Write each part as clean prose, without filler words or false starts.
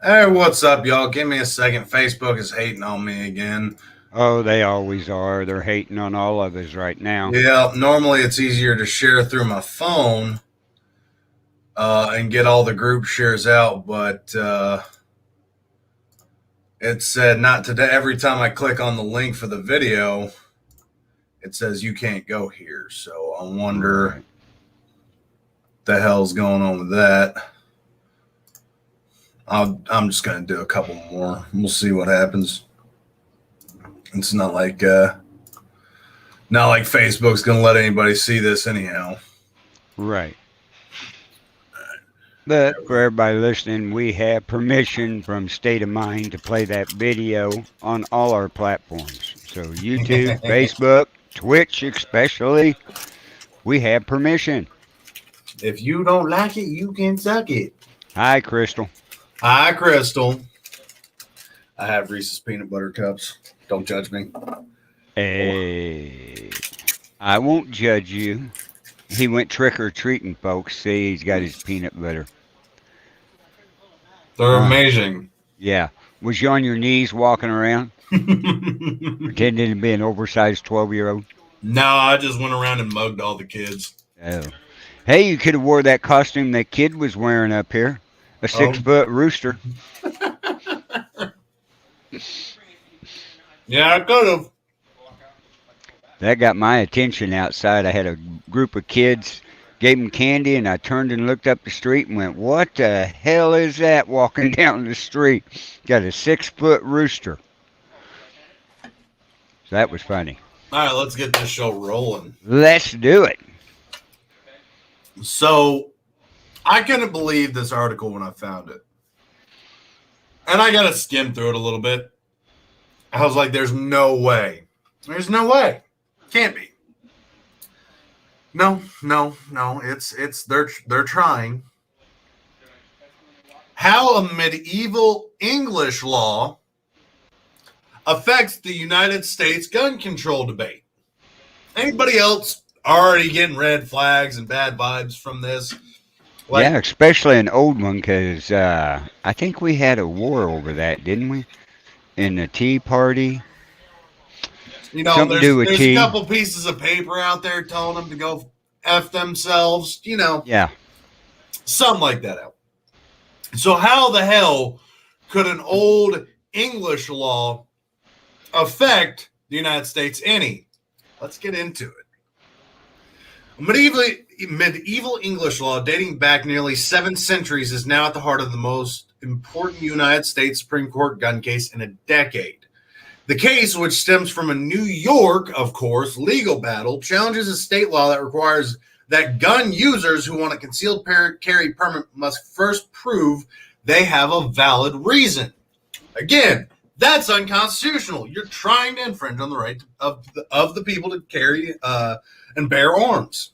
Hey, what's up, y'all? Give me a second. Facebook is hating on me again. Oh, they always are. They're hating on all of us right now. Yeah, normally it's easier to share through my phone and get all the group shares out, but it said not today. Every time I click on the link for the video, it says you can't go here. So I wonder Right. what the hell's going on with that. I'm just gonna do a couple more. We'll see what happens. It's not like Facebook's gonna let anybody see this anyhow. Right. But for everybody listening, we have permission from State of Mind to play that video on all our platforms. So YouTube, Facebook, Twitch especially, we have permission. If you don't like it, you can suck it. Hi, Crystal. Hi, Crystal. I have Reese's peanut butter cups. Don't judge me. Hey, I won't judge you. He went trick or treating, folks. See, he's got his peanut butter. They're Uh, amazing. yeah. Was you on your knees walking around, pretending to be an oversized 12-year-old? No, I just went around and mugged all the kids. Oh. Hey, you could have wore that costume that kid was wearing up here. A Oh, 6-foot rooster. yeah, I could have. That got my attention outside. I had a group of kids, gave them candy, and I turned and looked up the street and went, "What the hell is that walking down the street?" Got a 6-foot rooster. So that was funny. All right, let's get this show rolling. Let's do it. So, I couldn't believe this article when I found it. And I got to skim through it a little bit. I was like, there's no way. There's no way. Can't be. No. It's they're trying. How a medieval English law affects the United States gun control debate. Anybody else already getting red flags and bad vibes from this? Yeah, especially an old one, because I think we had a war over that, didn't we? In the Tea Party. Something to do with There's a tea. couple pieces of paper out there telling them to go F themselves, Yeah. something like that out. So how the hell could an old English law affect the United States any? Let's get into it. Medieval English law dating back nearly 7 centuries is now at the heart of the most important United States Supreme Court gun case in a decade. The case, which stems from a New York, of course, legal battle, challenges a state law that requires that gun users who want a concealed carry permit must first prove they have a valid reason. Again, that's unconstitutional. You're trying to infringe on the right of the people to carry and bear arms.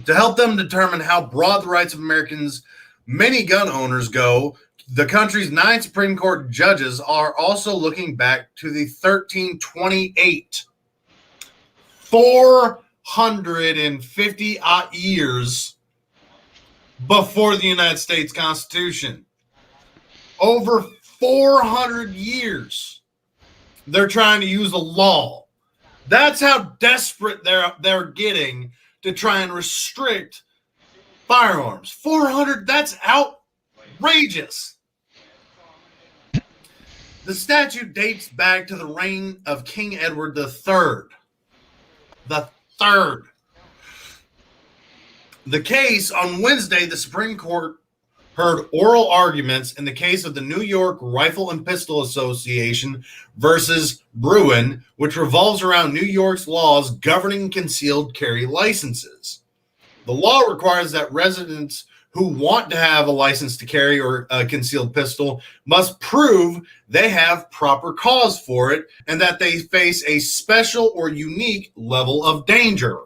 To help them determine how broad the rights of Americans, many gun owners go, the country's 9 Supreme Court judges are also looking back to the 1328. 450 years before the United States Constitution. Over 400 years they're trying to use a law. That's how desperate they're getting to try and restrict firearms. 400, that's outrageous. The statute dates back to the reign of King Edward III. The third. The case on Wednesday, the Supreme Court heard oral arguments in the case of the New York Rifle and Pistol Association versus Bruin, which revolves around New York's laws governing concealed carry licenses. The law requires that residents who want to have a license to carry or a concealed pistol must prove they have proper cause for it and that they face a special or unique level of danger.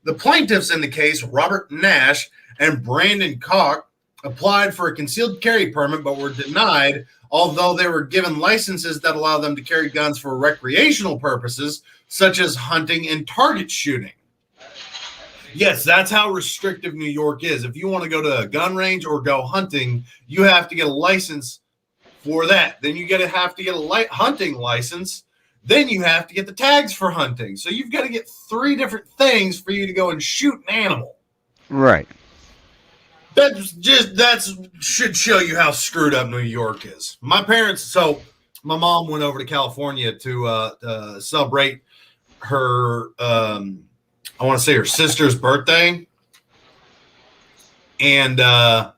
The plaintiffs in the case, Robert Nash and Brandon Koch, applied for a concealed carry permit but were denied, although they were given licenses that allow them to carry guns for recreational purposes, such as hunting and target shooting. Yes, that's how restrictive New York is. If you want to go to a gun range or go hunting, you have to get a license for that. Then you have to get a hunting license. Then you have to get the tags for hunting. So you've got to get 3 different things for you to go and shoot an animal. Right. That should show you how screwed up New York is. My mom went over to California to celebrate her, I want to say her sister's birthday. And my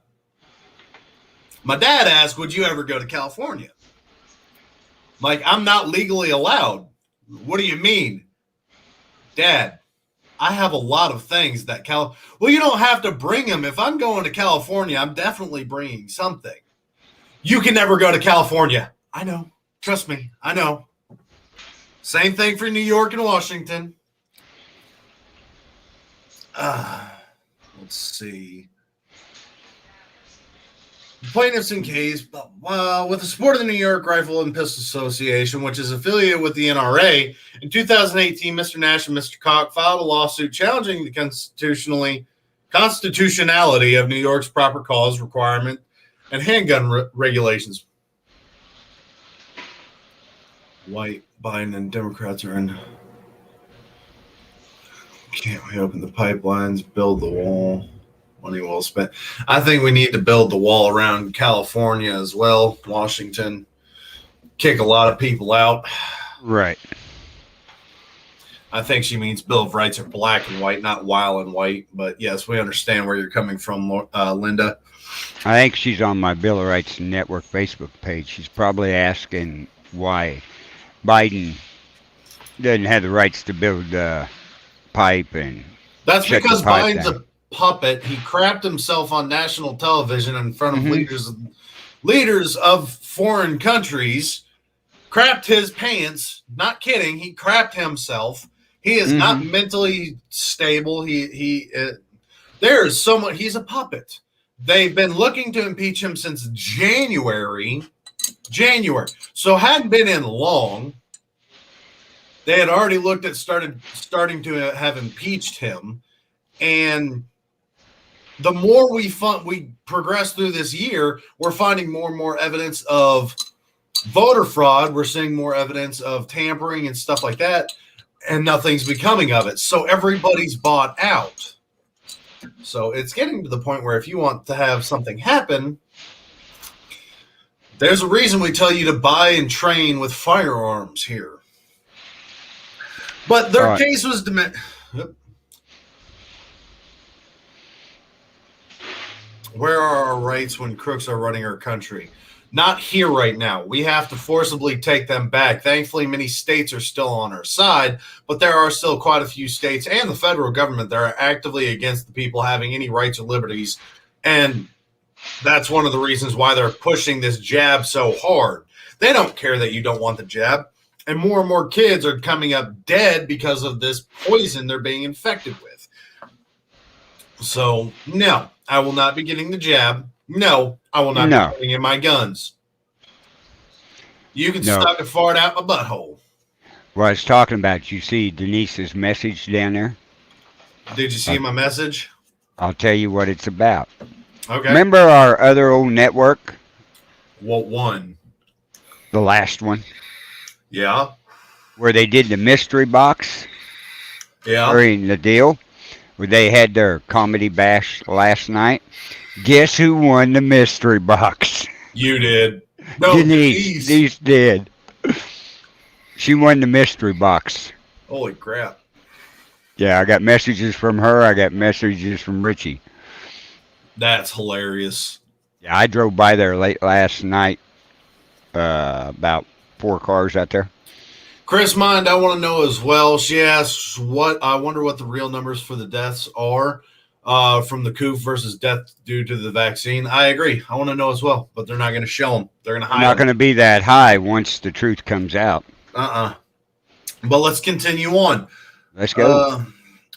dad asked, would you ever go to California? Like, I'm not legally allowed. What do you mean? Dad, I have a lot of things that well, you don't have to bring them. If I'm going to California, I'm definitely bringing something. You can never go to California. I know. Trust me. I know. Same thing for New York and Washington. Let's see. Plaintiffs in case with the support of the New York Rifle and Pistol Association, which is affiliated with the NRA, in 2018, Mr. Nash and Mr. Koch filed a lawsuit challenging the constitutionality of New York's proper cause requirement and handgun regulations. White, Biden, and Democrats are in. Can't we open the pipelines, build the wall? Money well spent. I think we need to build the wall around California as well. Washington, kick a lot of people out. Right. I think she means Bill of Rights are black and white, not wild and white. But yes, we understand where you're coming from, Linda. I think she's on my Bill of Rights Network Facebook page. She's probably asking why Biden doesn't have the rights to build a pipe and. That's because Biden's a puppet. He crapped himself on national television in front of leaders of foreign countries, crapped his pants. Not kidding. He crapped himself. He is not mentally stable. There is so much. He's a puppet. They've been looking to impeach him since January. So hadn't been in long. They had already looked at starting to have impeached him. And the more we progress through this year, we're finding more and more evidence of voter fraud. We're seeing more evidence of tampering and stuff like that, and nothing's becoming of it. So everybody's bought out. So it's getting to the point where if you want to have something happen, there's a reason we tell you to buy and train with firearms here. But their case was Where are our rights when crooks are running our country? Not here right now. We have to forcibly take them back. Thankfully, many states are still on our side, but there are still quite a few states and the federal government that are actively against the people having any rights or liberties. And that's one of the reasons why they're pushing this jab so hard. They don't care that you don't want the jab. And more kids are coming up dead because of this poison they're being infected with. So, no, I will not be getting the jab. No, I will not be putting in my guns. You can stuck a fart out my butthole. Well, I was talking about, you see Denise's message down there? Did you see my message? I'll tell you what it's about. Okay. Remember our other old network? What one? The last one. Yeah. Where they did the mystery box? Yeah. During the deal? Where they had their comedy bash last night? Guess who won the mystery box? You did. No, Denise did. She won the mystery box. Holy crap. Yeah, I got messages from her. I got messages from Richie. That's hilarious. Yeah, I drove by there late last night. About 4 cars out there. Chris Mind, I want to know as well. She asks, I wonder what the real numbers for the deaths are from the coup versus death due to the vaccine. I agree. I want to know as well, but they're not going to show them. They're going to hide them. Not going to be that high once the truth comes out. But let's continue on. Let's go.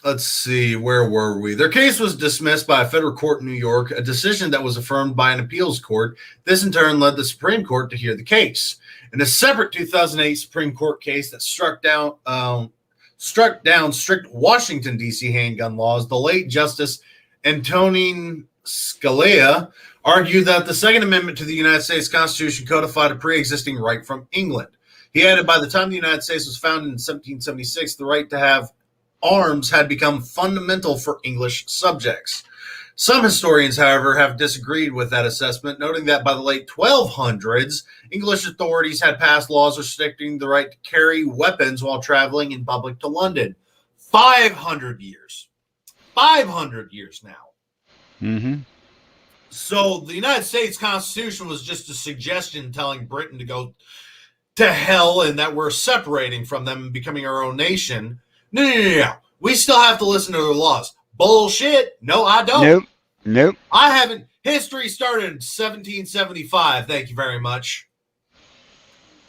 Let's see. Where were we? Their case was dismissed by a federal court in New York, a decision that was affirmed by an appeals court. This, in turn, led the Supreme Court to hear the case. In a separate 2008 Supreme Court case that struck down struck down strict Washington, D.C. handgun laws, the late Justice Antonin Scalia argued that the Second Amendment to the United States Constitution codified a pre-existing right from England. He added, by the time the United States was founded in 1776, the right to have arms had become fundamental for English subjects. Some historians, however, have disagreed with that assessment, noting that by the late 1200s, English authorities had passed laws restricting the right to carry weapons while traveling in public to London. 500 years. 500 years now. Mm-hmm. So the United States Constitution was just a suggestion telling Britain to go to hell and that we're separating from them and becoming our own nation. No. We still have to listen to their laws. Bullshit. No, I don't. Nope. I haven't. History started in 1775. Thank you very much.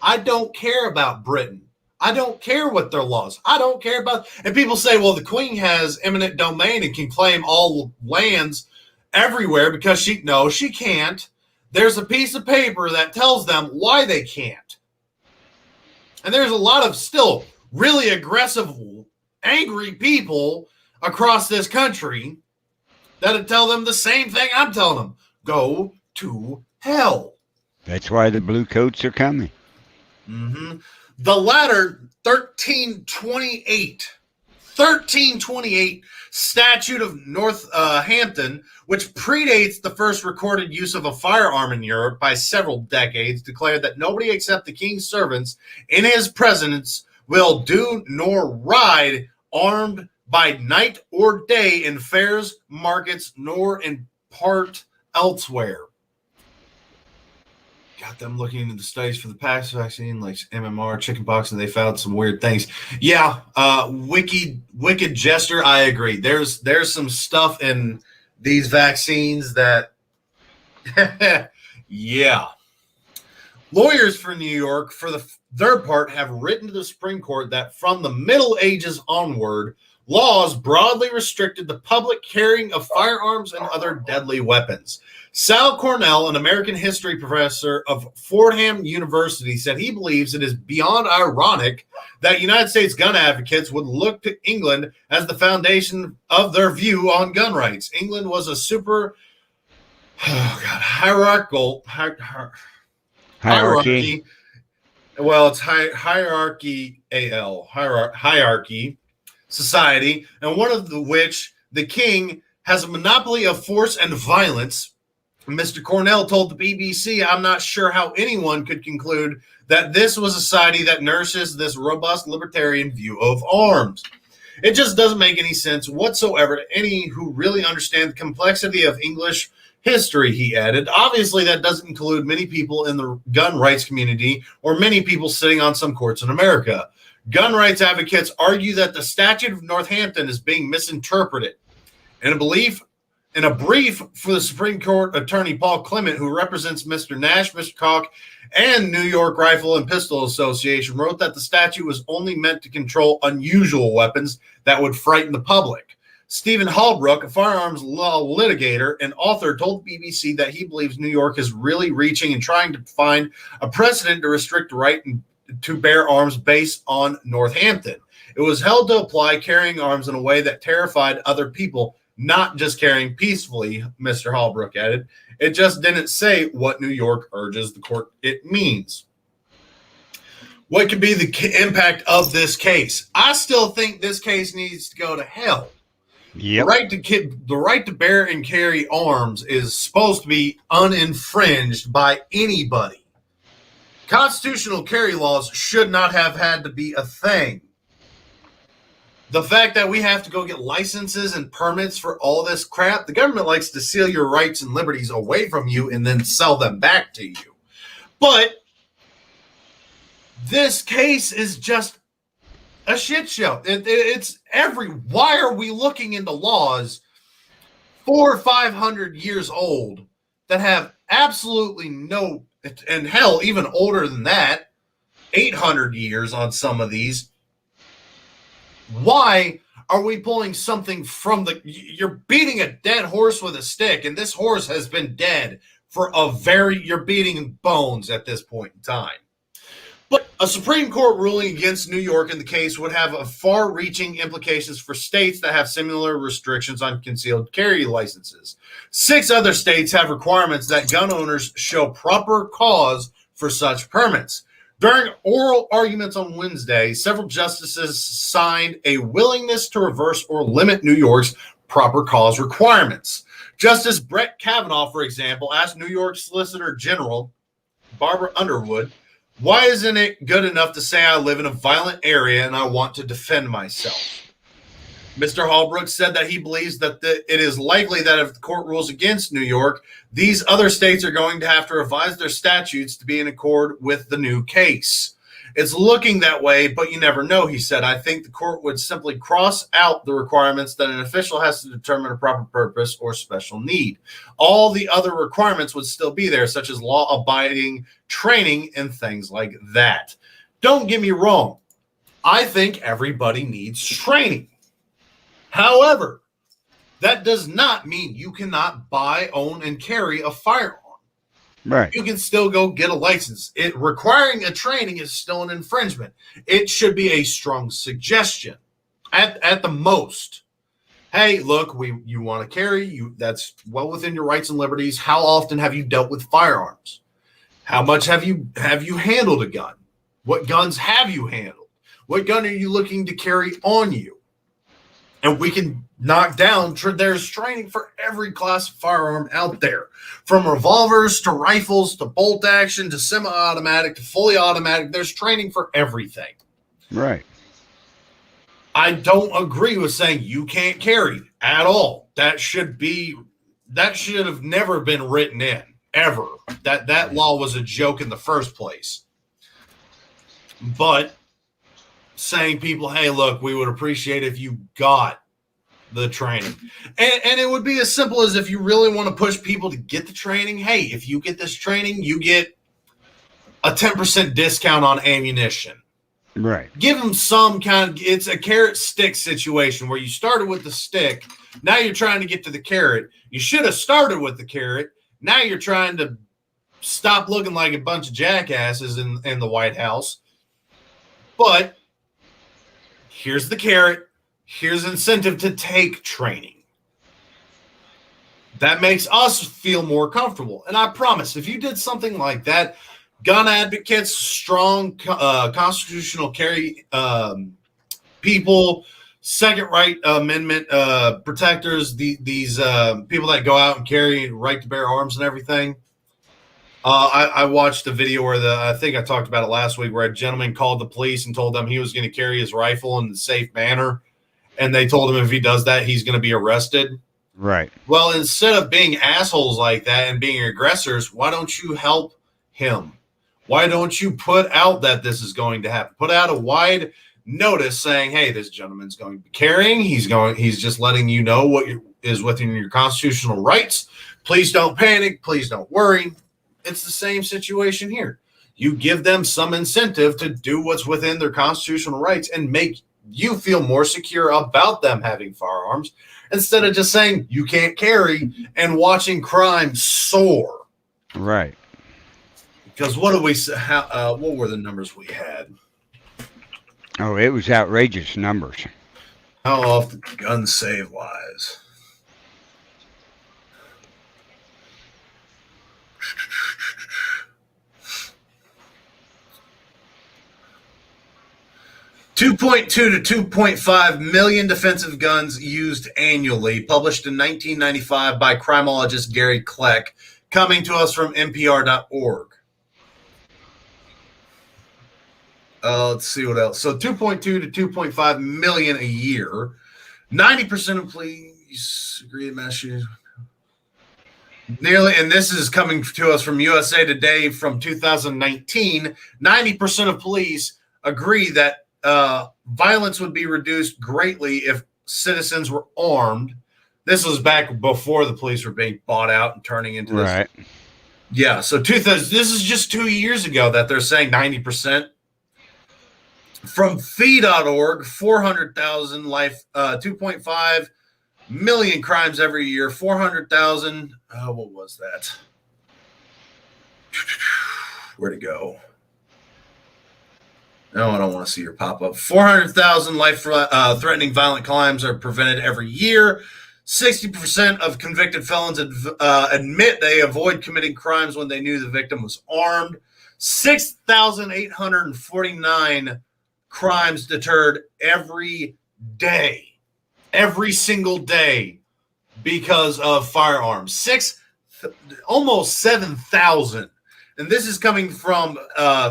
I don't care about Britain. I don't care what their laws. I don't care about. And people say, well, the Queen has eminent domain and can claim all lands everywhere because she can't. There's a piece of paper that tells them why they can't. And there's a lot of still really aggressive, angry people across this country that'll tell them the same thing I'm telling them. Go to hell. That's why the blue coats are coming. Mm-hmm. The latter 1328 Statute of Northampton, which predates the first recorded use of a firearm in Europe by several decades, declared that nobody except the king's servants in his presence will do nor ride armed by night or day in fairs, markets, nor in part elsewhere. Got them looking into the studies for the past vaccine, like MMR, chickenpox, and they found some weird things. Yeah, wicked jester. I agree. There's some stuff in these vaccines that, yeah. Lawyers for New York, for their part, have written to the Supreme Court that from the Middle Ages onward, laws broadly restricted the public carrying of firearms and other deadly weapons. Sal Cornell, an American history professor of Fordham University, said he believes it is beyond ironic that United States gun advocates would look to England as the foundation of their view on gun rights. England was a hierarchy. Well, it's hierarchy society, and one of which the king has a monopoly of force and violence. Mr. Cornell told the BBC, I'm not sure how anyone could conclude that this was a society that nourishes this robust libertarian view of arms. It just doesn't make any sense whatsoever to any who really understand the complexity of English history, he added. Obviously, that doesn't include many people in the gun rights community or many people sitting on some courts in America. Gun rights advocates argue that the Statute of Northampton is being misinterpreted. In a brief for the Supreme Court attorney Paul Clement, who represents Mr. Nash, Mr. Koch, and New York Rifle and Pistol Association, wrote that the statute was only meant to control unusual weapons that would frighten the public. Stephen Holbrook, a firearms law litigator and author, told the BBC that he believes New York is really reaching and trying to find a precedent to restrict the right to bear arms based on Northampton. It was held to apply carrying arms in a way that terrified other people, not just carrying peacefully, Mr. Holbrook added. It just didn't say what New York urges the court it means. What could be the impact of this case? I still think this case needs to go to hell. Yep. The right to bear and carry arms is supposed to be uninfringed by anybody. Constitutional carry laws should not have had to be a thing. The fact that we have to go get licenses and permits for all this crap, the government likes to steal your rights and liberties away from you and then sell them back to you. But this case is just a shit show. Why are we looking into laws 400 or 500 years old that have absolutely no, and hell, even older than that, 800 years on some of these? Why are we pulling something from you're beating a dead horse with a stick, and this horse has been dead for you're beating bones at this point in time. But a Supreme Court ruling against New York in the case would have far-reaching implications for states that have similar restrictions on concealed carry licenses. 6 other states have requirements that gun owners show proper cause for such permits. During oral arguments on Wednesday, several justices signed a willingness to reverse or limit New York's proper cause requirements. Justice Brett Kavanaugh, for example, asked New York Solicitor General Barbara Underwood, "Why isn't it good enough to say I live in a violent area and I want to defend myself?" Mr. Holbrook said that he believes that it is likely that if the court rules against New York, these other states are going to have to revise their statutes to be in accord with the new case. "It's looking that way, but you never know," he said. "I think the court would simply cross out the requirements that an official has to determine a proper purpose or special need. All the other requirements would still be there, such as law-abiding training and things like that." Don't get me wrong. I think everybody needs training. However, that does not mean you cannot buy, own, and carry a firearm. Right. You can still go get a license. Requiring a training is still an infringement. It should be a strong suggestion at the most. Hey, look, you want to carry, that's well within your rights and liberties. How often have you dealt with firearms? How much have you handled a gun? What guns have you handled? What gun are you looking to carry on you? And we can knock down, there's training for every class of firearm out there, from revolvers to rifles to bolt action to semi-automatic to fully automatic. There's training for everything. Right. I don't agree with saying you can't carry at all. That should have never been written in, ever. That law was a joke in the first place. But saying people, hey, look, we would appreciate if you got the training. And it would be as simple as, if you really want to push people to get the training, hey, if you get this training, you get a 10% discount on ammunition. Right. Give them some it's a carrot stick situation where you started with the stick. Now you're trying to get to the carrot. You should have started with the carrot. Now you're trying to stop looking like a bunch of jackasses in the White House. But here's the carrot. Here's incentive to take training. That makes us feel more comfortable. And I promise, if you did something like that, gun advocates, strong constitutional carry people, Second Right Amendment protectors, these people that go out and carry right to bear arms and everything. I watched a video where I think I talked about it last week, where a gentleman called the police and told them he was going to carry his rifle in a safe manner. And they told him if he does that, he's going to be arrested. Right. Well, instead of being assholes like that and being aggressors, why don't you help him? Why don't you put out that this is going to happen? Put out a wide notice saying, hey, this gentleman's going to be carrying. He's just letting you know what is within your constitutional rights. Please don't panic. Please don't worry. It's the same situation here. You give them some incentive to do what's within their constitutional rights and make you feel more secure about them having firearms, instead of just saying you can't carry and watching crime soar. Right. Because what were the numbers we had? Oh, it was outrageous numbers. How often guns save lives? $2.2 to 2.5 million defensive guns used annually, published in 1995 by criminologist Gary Kleck, coming to us from NPR.org. Let's see what else. So 2.2 to 2.5 million a year. 90% of police agree in Massachusetts. Nearly, and this is coming to us from USA Today from 2019. 90% of police agree that violence would be reduced greatly if citizens were armed. This was back before the police were being bought out and turning into this. Right. Yeah, so this is just 2 years ago that they're saying 90%. From fee.org, 400,000 life, 2.5 million crimes every year, 400,000. What was that? Where'd it go? No, I don't want to see your pop up. 400,000 life-threatening violent crimes are prevented every year. 60% of convicted felons admit they avoid committing crimes when they knew the victim was armed. 6,849 crimes deterred every day, every single day, because of firearms. Almost 7,000. And this is coming from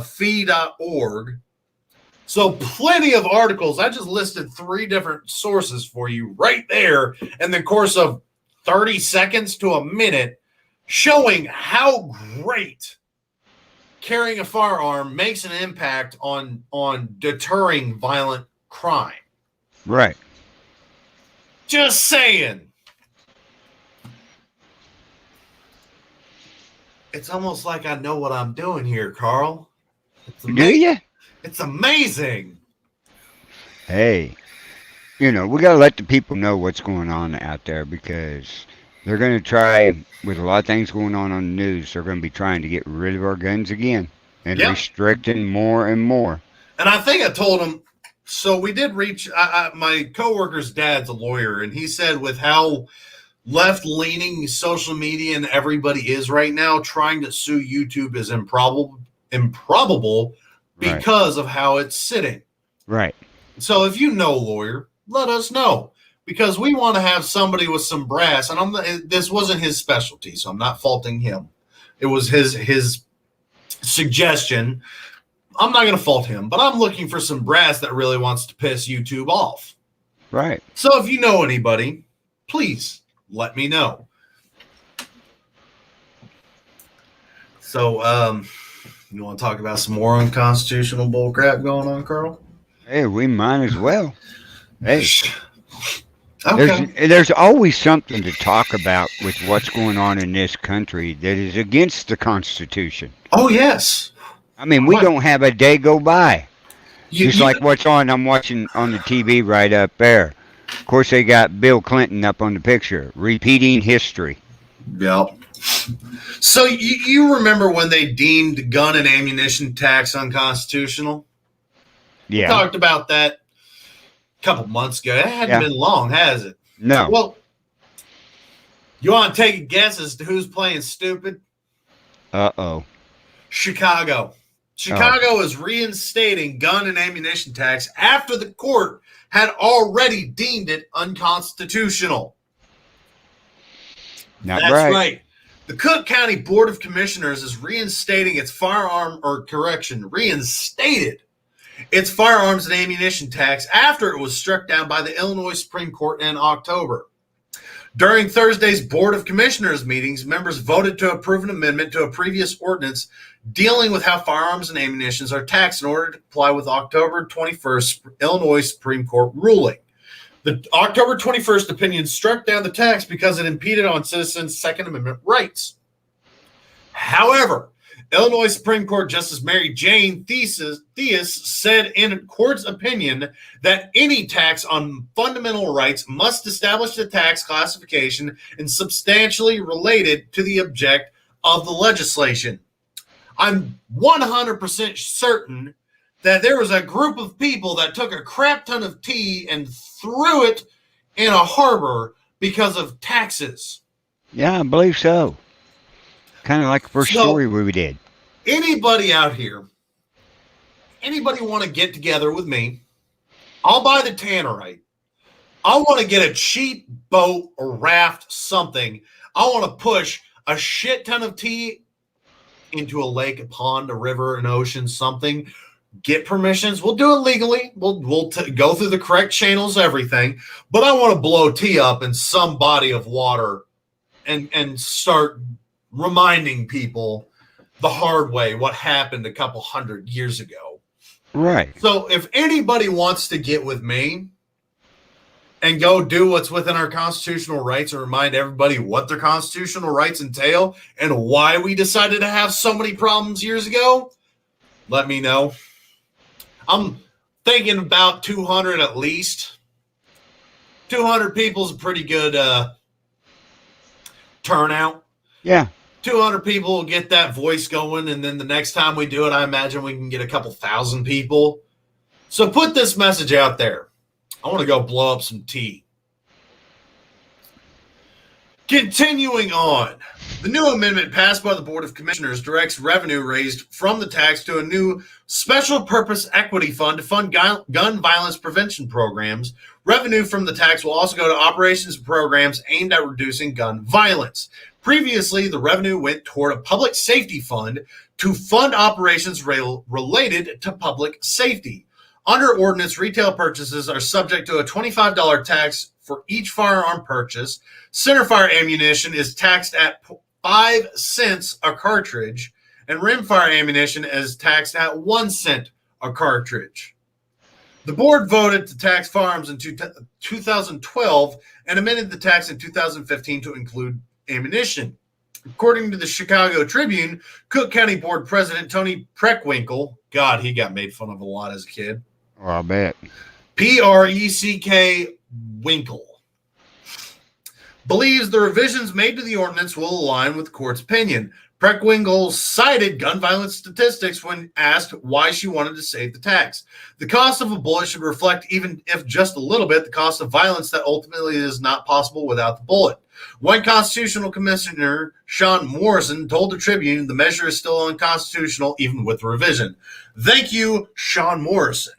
fee.org. So plenty of articles. I just listed 3 different sources for you right there in the course of 30 seconds to a minute, showing how great carrying a firearm makes an impact on deterring violent crime. Right. Just saying. It's almost like I know what I'm doing here, Carl. Do you? It's amazing. Hey, we got to let the people know what's going on out there, because they're going to try, with a lot of things going on the news, they're going to be trying to get rid of our guns again and restricting more and more. And I think I told him, so we did reach, my coworker's dad's a lawyer, and he said with how left-leaning social media and everybody is right now, trying to sue YouTube is improbable because of how it's sitting. Right. So if you know a lawyer, let us know, because we want to have somebody with some brass. And this wasn't his specialty, so I'm not faulting him. It was his suggestion. I'm not going to fault him, but I'm looking for some brass that really wants to piss YouTube off. Right. So if you know anybody, please let me know. So, you want to talk about some more unconstitutional bullcrap going on, Carl? Hey, we might as well. Hey, okay. There's always something to talk about with what's going on in this country that is against the Constitution. Oh, yes. I mean, we don't have a day go by. Like what's on, I'm watching on the TV right up there. Of course, they got Bill Clinton up on the picture, repeating history. Yep. So you remember when they deemed gun and ammunition tax unconstitutional? Yeah. We talked about that a couple months ago. It hadn't been long, has it? No. Well, you want to take a guess as to who's playing stupid? Uh-oh. Chicago. Chicago is reinstating gun and ammunition tax after the court had already deemed it unconstitutional. That's right. The Cook County Board of Commissioners is reinstated its firearms and ammunition tax after it was struck down by the Illinois Supreme Court in October. During Thursday's Board of Commissioners meetings, members voted to approve an amendment to a previous ordinance dealing with how firearms and ammunition are taxed in order to comply with October 21st Illinois Supreme Court ruling. The October 21st opinion struck down the tax because it impeded on citizens' Second Amendment rights. However, Illinois Supreme Court Justice Mary Jane Theus said in a court's opinion that any tax on fundamental rights must establish the tax classification and substantially related to the object of the legislation. I'm 100% certain that there was a group of people that took a crap ton of tea and threw it in a harbor because of taxes. Yeah, I believe so. Kind of like the first story we did. Anybody out here, anybody want to get together with me? I'll buy the tannerite. I want to get a cheap boat or raft, something. I want to push a shit ton of tea into a lake, a pond, a river, an ocean, something. Get permissions. We'll do it legally. We'll go through the correct channels, everything. But I want to blow tea up in some body of water and start reminding people the hard way what happened a couple 100 years ago. Right. So if anybody wants to get with me and go do what's within our constitutional rights and remind everybody what their constitutional rights entail and why we decided to have so many problems years ago, let me know. I'm thinking about 200 at least. 200 people is a pretty good turnout. Yeah. 200 people will get that voice going, and then the next time we do it, I imagine we can get a couple thousand people. So put this message out there. I want to go blow up some tea. Continuing on, the new amendment passed by the Board of Commissioners directs revenue raised from the tax to a new special purpose equity fund to fund gun violence prevention programs. Revenue from the tax will also go to operations and programs aimed at reducing gun violence. Previously, the revenue went toward a public safety fund to fund operations related to public safety. Under ordinance, retail purchases are subject to a $25 tax for each firearm purchase. Centerfire ammunition is taxed at 5 cents a cartridge, and rimfire ammunition is taxed at 1 cent a cartridge. The board voted to tax firearms in 2012 and amended the tax in 2015 to include ammunition. According to the Chicago Tribune, Cook County Board President Tony Preckwinkle, God, he got made fun of a lot as a kid. Oh, I bet. Preck Winkle believes the revisions made to the ordinance will align with the court's opinion. Preckwinkle cited gun violence statistics when asked why she wanted to save the tax. The cost of a bullet should reflect, even if just a little bit, the cost of violence that ultimately is not possible without the bullet. One constitutional commissioner, Sean Morrison, told the Tribune the measure is still unconstitutional even with the revision. Thank you, Sean Morrison.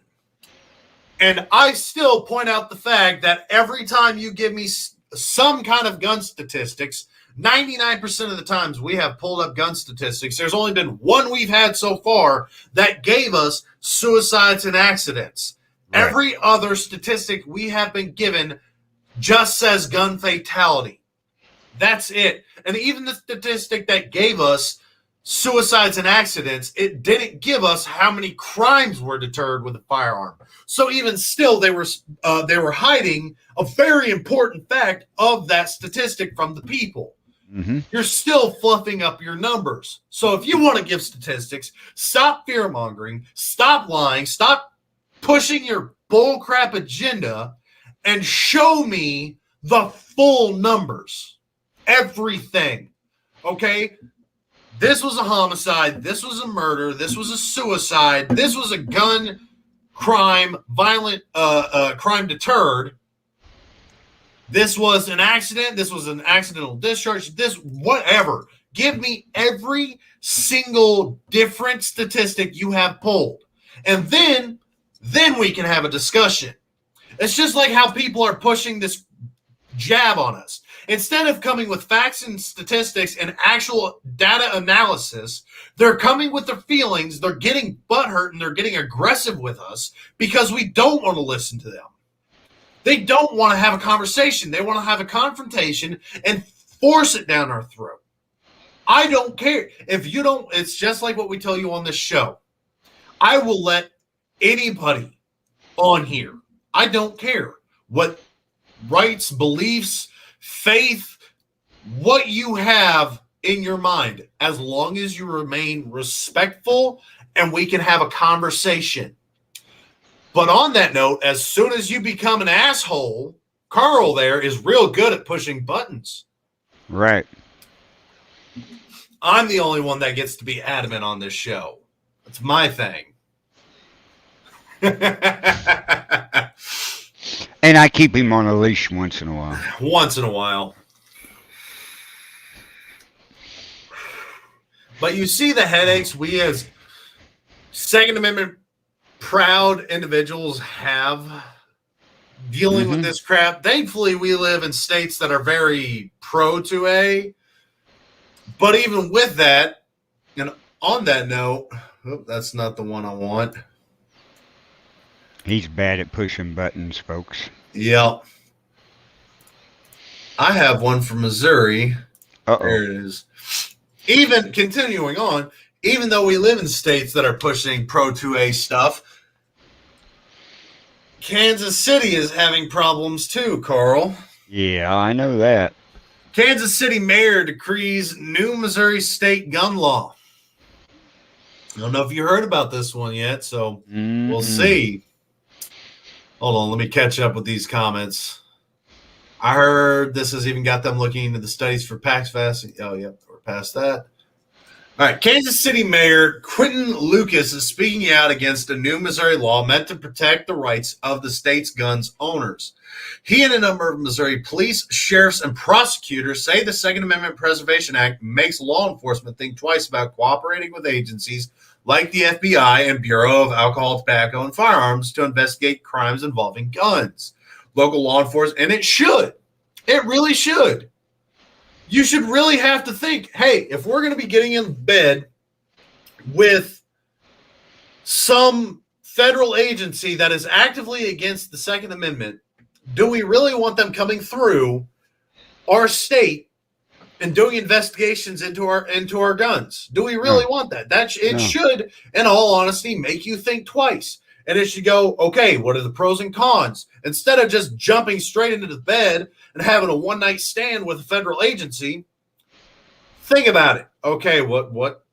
And I still point out the fact that every time you give me some kind of gun statistics, 99% of the times we have pulled up gun statistics. There's only been one we've had so far that gave us suicides and accidents. Right. Every other statistic we have been given just says gun fatality. That's it. And even the statistic that gave us suicides and accidents, it didn't give us how many crimes were deterred with a firearm. So even still, they were hiding a very important fact of that statistic from the people. Mm-hmm. You're still fluffing up your numbers. So if you want to give statistics, stop fear-mongering, stop lying, stop pushing your bullcrap agenda, and show me the full numbers. Everything. Okay? This was a homicide. This was a murder. This was a suicide. This was a gun crime, violent crime deterred. This was an accident. This was an accidental discharge. This, whatever. Give me every single different statistic you have pulled. And then we can have a discussion. It's just like how people are pushing this jab on us. Instead of coming with facts and statistics and actual data analysis, they're coming with their feelings. They're getting butthurt and they're getting aggressive with us because we don't want to listen to them. They don't want to have a conversation. They want to have a confrontation and force it down our throat. I don't care. If you don't, it's just like what we tell you on this show. I will let anybody on here. I don't care what rights, beliefs, faith, what you have in your mind, as long as you remain respectful and we can have a conversation. But on that note, as soon as you become an asshole, Carl there is real good at pushing buttons. Right. I'm the only one that gets to be adamant on this show. It's my thing. And I keep him on a leash once in a while. Once in a while. But you see the headaches we as Second Amendment proud individuals have dealing with this crap. Thankfully, we live in states that are very pro 2A. But even with that, and on that note, that's not the one I want. He's bad at pushing buttons, folks. Yep. I have one from Missouri. Uh-oh. There it is. Even continuing on, even though we live in states that are pushing pro 2A stuff, Kansas City is having problems too, Carl. Yeah, I know that. Kansas City mayor decrees new Missouri state gun law. I don't know if you heard about this one yet, so we'll see. Hold on, let me catch up with these comments. I heard this has even got them looking into the studies for PAX Fest. Oh, yep, we're past that. All right, Kansas City Mayor Quentin Lucas is speaking out against a new Missouri law meant to protect the rights of the state's guns owners. He and a number of Missouri police, sheriffs, and prosecutors say the Second Amendment Preservation Act makes law enforcement think twice about cooperating with agencies like the FBI and Bureau of Alcohol, Tobacco, and Firearms to investigate crimes involving guns. Local law enforcement, and it should. It really should. You should really have to think, hey, if we're going to be getting in bed with some federal agency that is actively against the Second Amendment, do we really want them coming through our state and doing investigations into our guns? Do we really want that? It should, in all honesty, make you think twice. And it should go, okay, what are the pros and cons? Instead of just jumping straight into the bed and having a one-night stand with a federal agency, think about it. Okay, what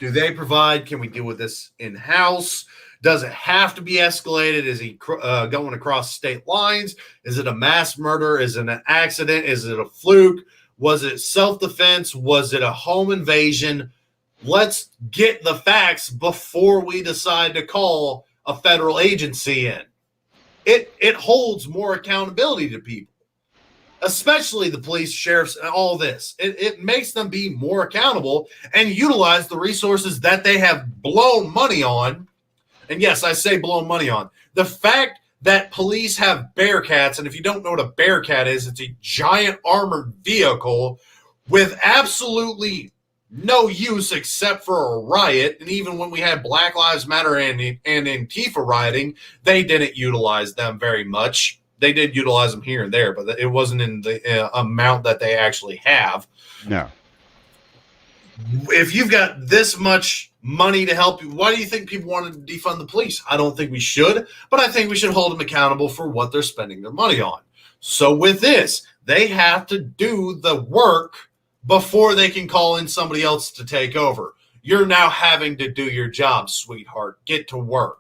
do they provide? Can we deal with this in-house? Does it have to be escalated? Is he going across state lines? Is it a mass murder? Is it an accident? Is it a fluke? Was it self-defense? Was it a home invasion? Let's get the facts before we decide to call a federal agency in. It holds more accountability to people, especially the police, sheriffs, and all this. It makes them be more accountable and utilize the resources that they have blown money on. And yes, I say blown money on. The fact that police have Bearcats, and if you don't know what a Bearcat is, it's a giant armored vehicle with absolutely no use except for a riot. And even when we had Black Lives Matter and Antifa rioting, they didn't utilize them very much. They did utilize them here and there, but it wasn't in the amount that they actually have. No. If you've got this much money to help you, why do you think people want to defund the police? I don't think we should, but I think we should hold them accountable for what they're spending their money on. So with this, they have to do the work before they can call in somebody else to take over. You're now having to do your job, sweetheart. Get to work.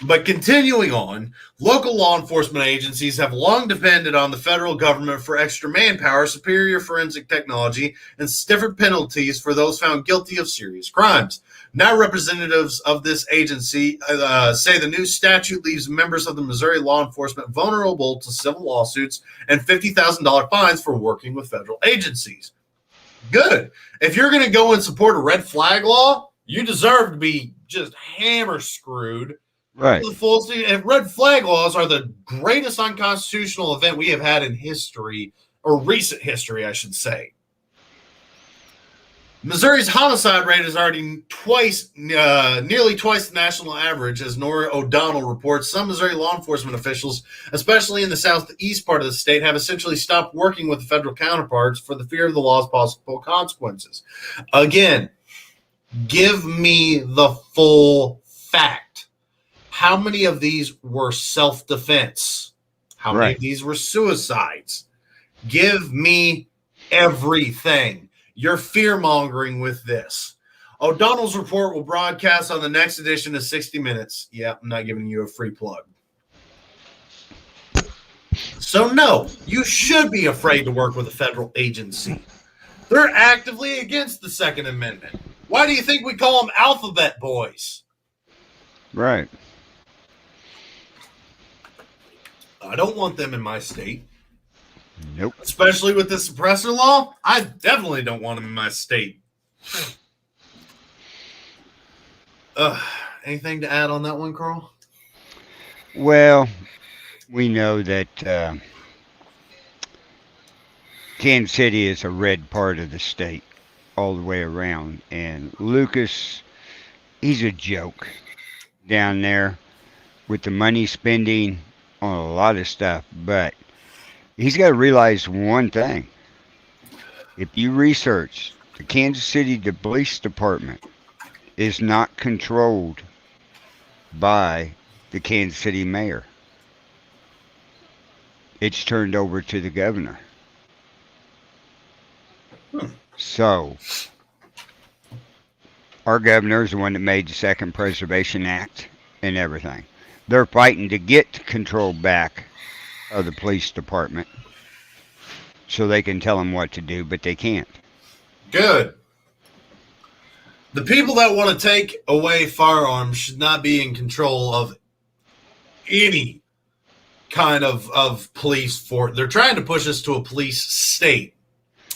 But continuing on, local law enforcement agencies have long depended on the federal government for extra manpower, superior forensic technology, and stiffer penalties for those found guilty of serious crimes. Now representatives of this agency say the new statute leaves members of the Missouri law enforcement vulnerable to civil lawsuits and $50,000 fines for working with federal agencies. Good. If you're going to go and support a red flag law, you deserve to be just hammer screwed. Right. And red flag laws are the greatest unconstitutional event we have had in history, or recent history, I should say. Missouri's homicide rate is already nearly twice the national average, as Nora O'Donnell reports. Some Missouri law enforcement officials, especially in the southeast part of the state, have essentially stopped working with the federal counterparts for the fear of the law's possible consequences. Again, give me the full fact. How many of these were self-defense? How many of these were suicides? Give me everything. You're fear-mongering with this. O'Donnell's report will broadcast on the next edition of 60 Minutes. Yeah, I'm not giving you a free plug. So no, you should be afraid to work with a federal agency. They're actively against the Second Amendment. Why do you think we call them alphabet boys? Right. I don't want them in my state. Nope. Especially with the suppressor law, I definitely don't want them in my state. Anything to add on that one, Carl? Well, we know that Kansas City is a red part of the state all the way around. And Lucas, he's a joke down there with the money spending on a lot of stuff. But he's got to realize one thing. If you research, the Kansas City Police Department is not controlled by the Kansas City mayor. It's turned over to the governor. So, our governor is the one that made the Second Preservation Act and everything. They're fighting to get control back of the police department so they can tell them what to do, but they can't. Good. The people that want to take away firearms should not be in control of any kind of police force. They're trying to push us to a police state.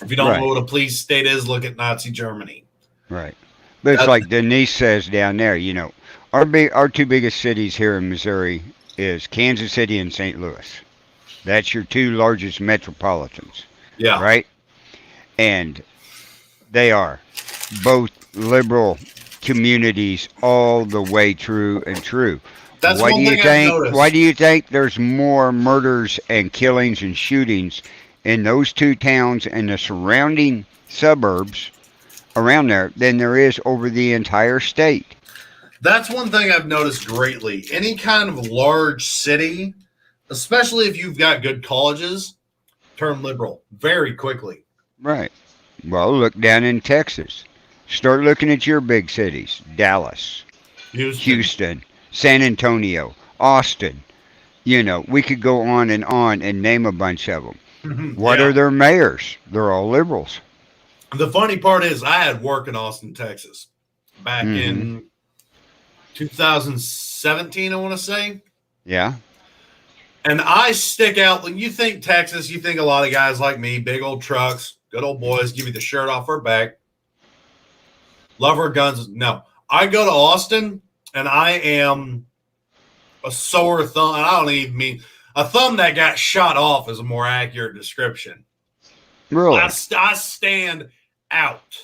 If you don't know what a police state is, look at Nazi Germany. Right. But it's like Denise says down there, our two biggest cities here in Missouri is Kansas City and St. Louis. That's your two largest metropolitans. Yeah. Right? And they are both liberal communities all the way true and true. That's one thing I've noticed. Why do you think there's more murders and killings and shootings in those two towns and the surrounding suburbs around there than there is over the entire state? That's one thing I've noticed greatly. Any kind of large city, especially if you've got good colleges, turn liberal very quickly. Right. Well, look down in Texas. Start looking at your big cities. Dallas, Houston, San Antonio, Austin. We could go on and name a bunch of them. What are their mayors? They're all liberals. The funny part is I had work in Austin, Texas back in 2017, I want to say. Yeah. And I stick out. When you think Texas, you think a lot of guys like me, big old trucks, good old boys, give you the shirt off our back. Love our guns. No, I go to Austin and I am a sore thumb. And I don't even mean a thumb that got shot off is a more accurate description. Really? I stand out.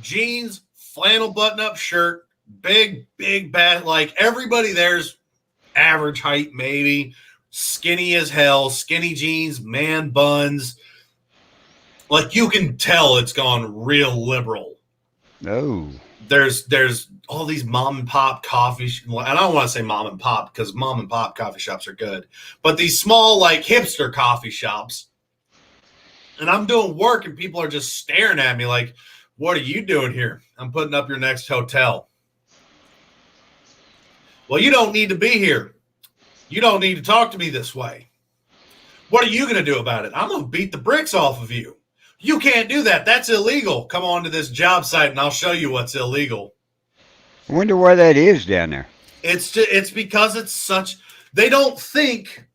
Jeans, flannel button-up shirt, big bat. Like everybody there's average height, maybe skinny as hell, skinny jeans, man buns. Like you can tell it's gone real liberal. Oh. There's all these mom and pop coffee. And I don't want to say mom and pop because mom and pop coffee shops are good, but these small like hipster coffee shops. And I'm doing work and people are just staring at me like, what are you doing here? I'm putting up your next hotel. Well, you don't need to be here. You don't need to talk to me this way. What are you going to do about it? I'm going to beat the bricks off of you. You can't do that. That's illegal. Come on to this job site and I'll show you what's illegal. I wonder why that is down there. It's because it's such, they don't think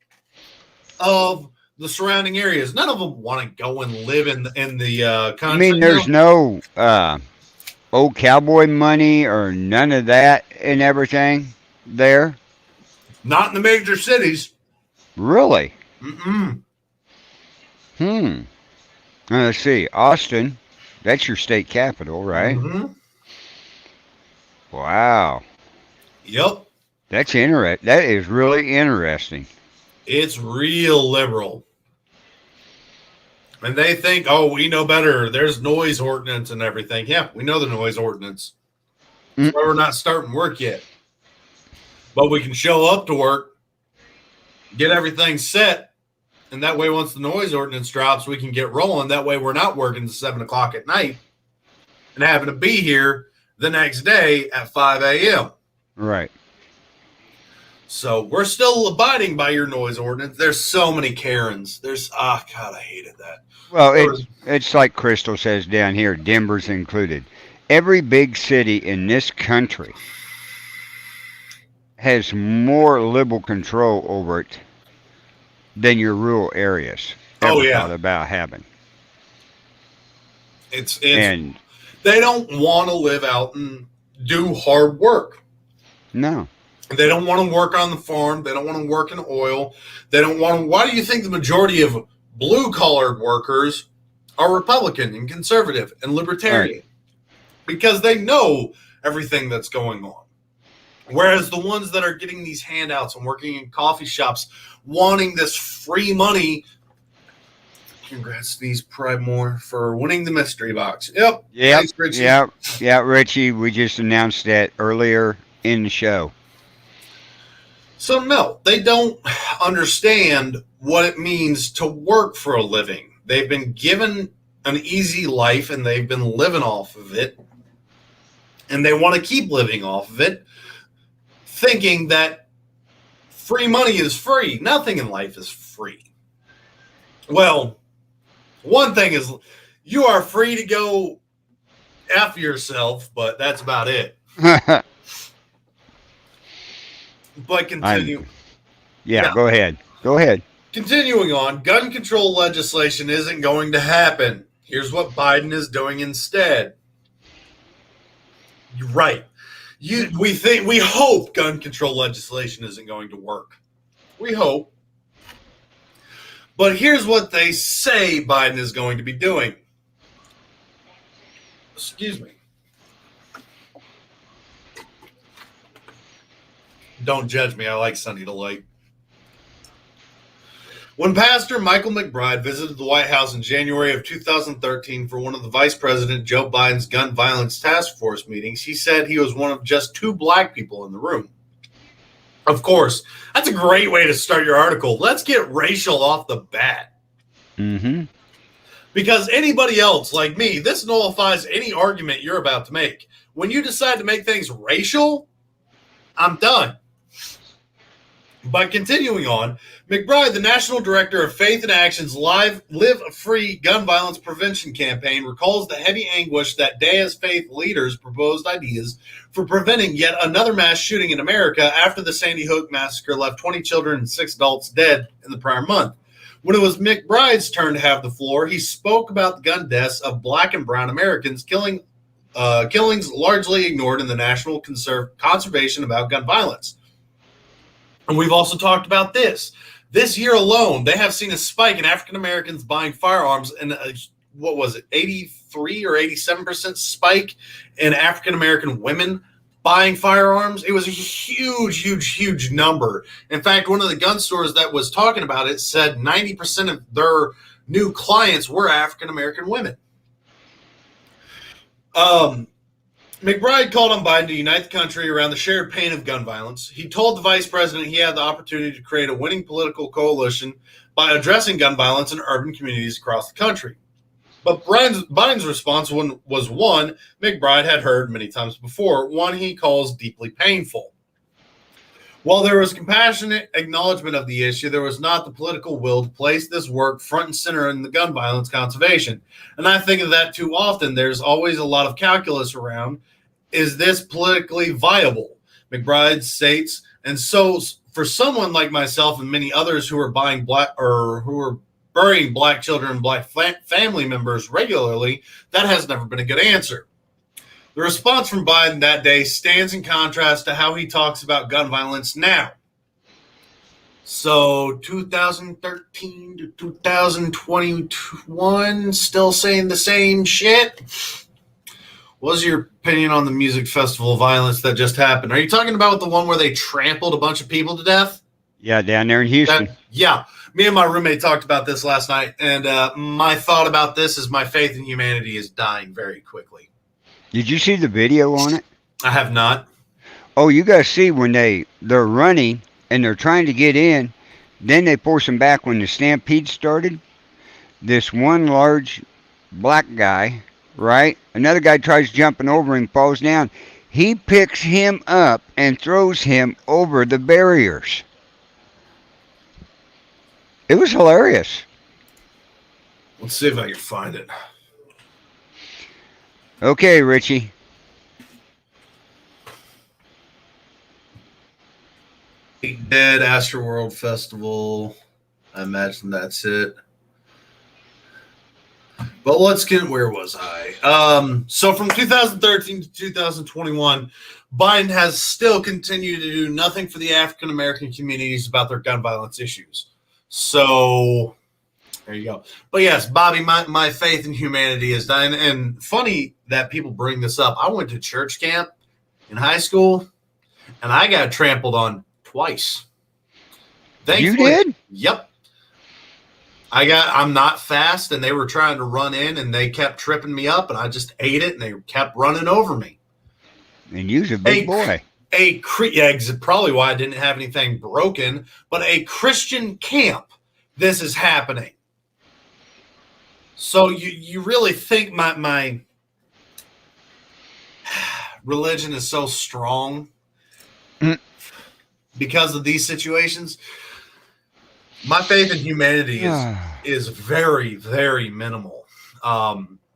of the surrounding areas. None of them want to go and live in the country. I mean, there's no old cowboy money or none of that and everything there? Not in the major cities. Really? Mm-mm. Let's see. Austin, that's your state capital, right? Mm-hmm. Wow. Yep. That's interesting. That is really interesting. It's real liberal. And they think, oh, we know better. There's noise ordinance and everything. Yeah, we know the noise ordinance. That's why we're not starting work yet. But we can show up to work, get everything set, and that way once the noise ordinance drops, we can get rolling. That way we're not working to 7 o'clock at night and having to be here the next day at 5 a.m. Right. So we're still abiding by your noise ordinance. There's so many Karens. God, I hated that. Well, it's like Crystal says down here, Denver's included. Every big city in this country has more liberal control over it than your rural areas ever thought about having. And they don't want to live out and do hard work. No. They don't want to work on the farm. They don't want to work in oil. They don't want to. Why do you think the majority of blue-collared workers are Republican and conservative and libertarian? Right. Because they know everything that's going on. Whereas the ones that are getting these handouts and working in coffee shops, wanting this free money. Congrats to these Pride Moore for winning the mystery box. Yep. Thanks, Richie. Yeah, Richie. We just announced that earlier in the show. So no, they don't understand what it means to work for a living. They've been given an easy life and they've been living off of it. And they want to keep living off of it, thinking that free money is free. Nothing in life is free. Well, one thing is You are free to go F yourself, but that's about it. But continue. Yeah, go ahead. Go ahead. Continuing on, gun control legislation isn't going to happen. Here's what Biden is doing instead. You're right. We hope gun control legislation isn't going to work. We hope. But here's what they say Biden is going to be doing. Excuse me. Don't judge me. I like Sunny Delight. When Pastor Michael McBride visited the White House in January of 2013 for one of the Vice President Joe Biden's gun violence task force meetings, he said he was one of just 2 black people in the room. Of course, that's a great way to start your article. Let's get racial off the bat. Mm-hmm. Because anybody else like me, this nullifies any argument you're about to make. When you decide to make things racial, I'm done. But continuing on, McBride, the National Director of Faith in Action's Live Free Gun Violence Prevention Campaign, recalls the heavy anguish that day as faith leaders proposed ideas for preventing yet another mass shooting in America after the Sandy Hook massacre left 20 children and 6 adults dead in the prior month. When it was McBride's turn to have the floor, he spoke about the gun deaths of black and brown Americans, killings largely ignored in the national conservation about gun violence. And we've also talked about this. This year alone, they have seen a spike in African Americans buying firearms, and what was it, 83 or 87% spike in African American women buying firearms. It was a huge number. In fact, one of the gun stores that was talking about it said 90% of their new clients were African American women. McBride called on Biden to unite the country around the shared pain of gun violence. He told the vice president he had the opportunity to create a winning political coalition by addressing gun violence in urban communities across the country. But Biden's response was one McBride had heard many times before, one he calls deeply painful. While there was compassionate acknowledgement of the issue, there was not the political will to place this work front and center in the gun violence conservation. And I think of that too often. There's always a lot of calculus around. Is this politically viable? McBride states, and so for someone like myself and many others who are burying black children and black family members regularly, that has never been a good answer. The response from Biden that day stands in contrast to how he talks about gun violence now. So 2013 to 2021, still saying the same shit? What's your opinion on the music festival violence that just happened? Are you talking about the one where they trampled a bunch of people to death? Yeah, down there in Houston. Yeah. Me and my roommate talked about this last night, and my thought about this is my faith in humanity is dying very quickly. Did you see the video on it? I have not. Oh, you got to see when they're running and they're trying to get in, then they force them back when the stampede started. This one large black guy, right? Another guy tries jumping over him, falls down. He picks him up and throws him over the barriers. It was hilarious. Let's see if I can find it. Okay, Richie. Dead Astroworld Festival. I imagine that's it. But let's get, where was I? So from 2013 to 2021, Biden has still continued to do nothing for the African American communities about their gun violence issues. So there you go. But yes, Bobby, my faith in humanity is dying. And funny that people bring this up. I went to church camp in high school, and I got trampled on twice. You did? Yep. I'm not fast, and they were trying to run in, and they kept tripping me up, and I just ate it, and they kept running over me. And you're a big boy. Probably why I didn't have anything broken, but a Christian camp, this is happening. So you really think my religion is so strong because of these situations? My faith in humanity is very, very minimal.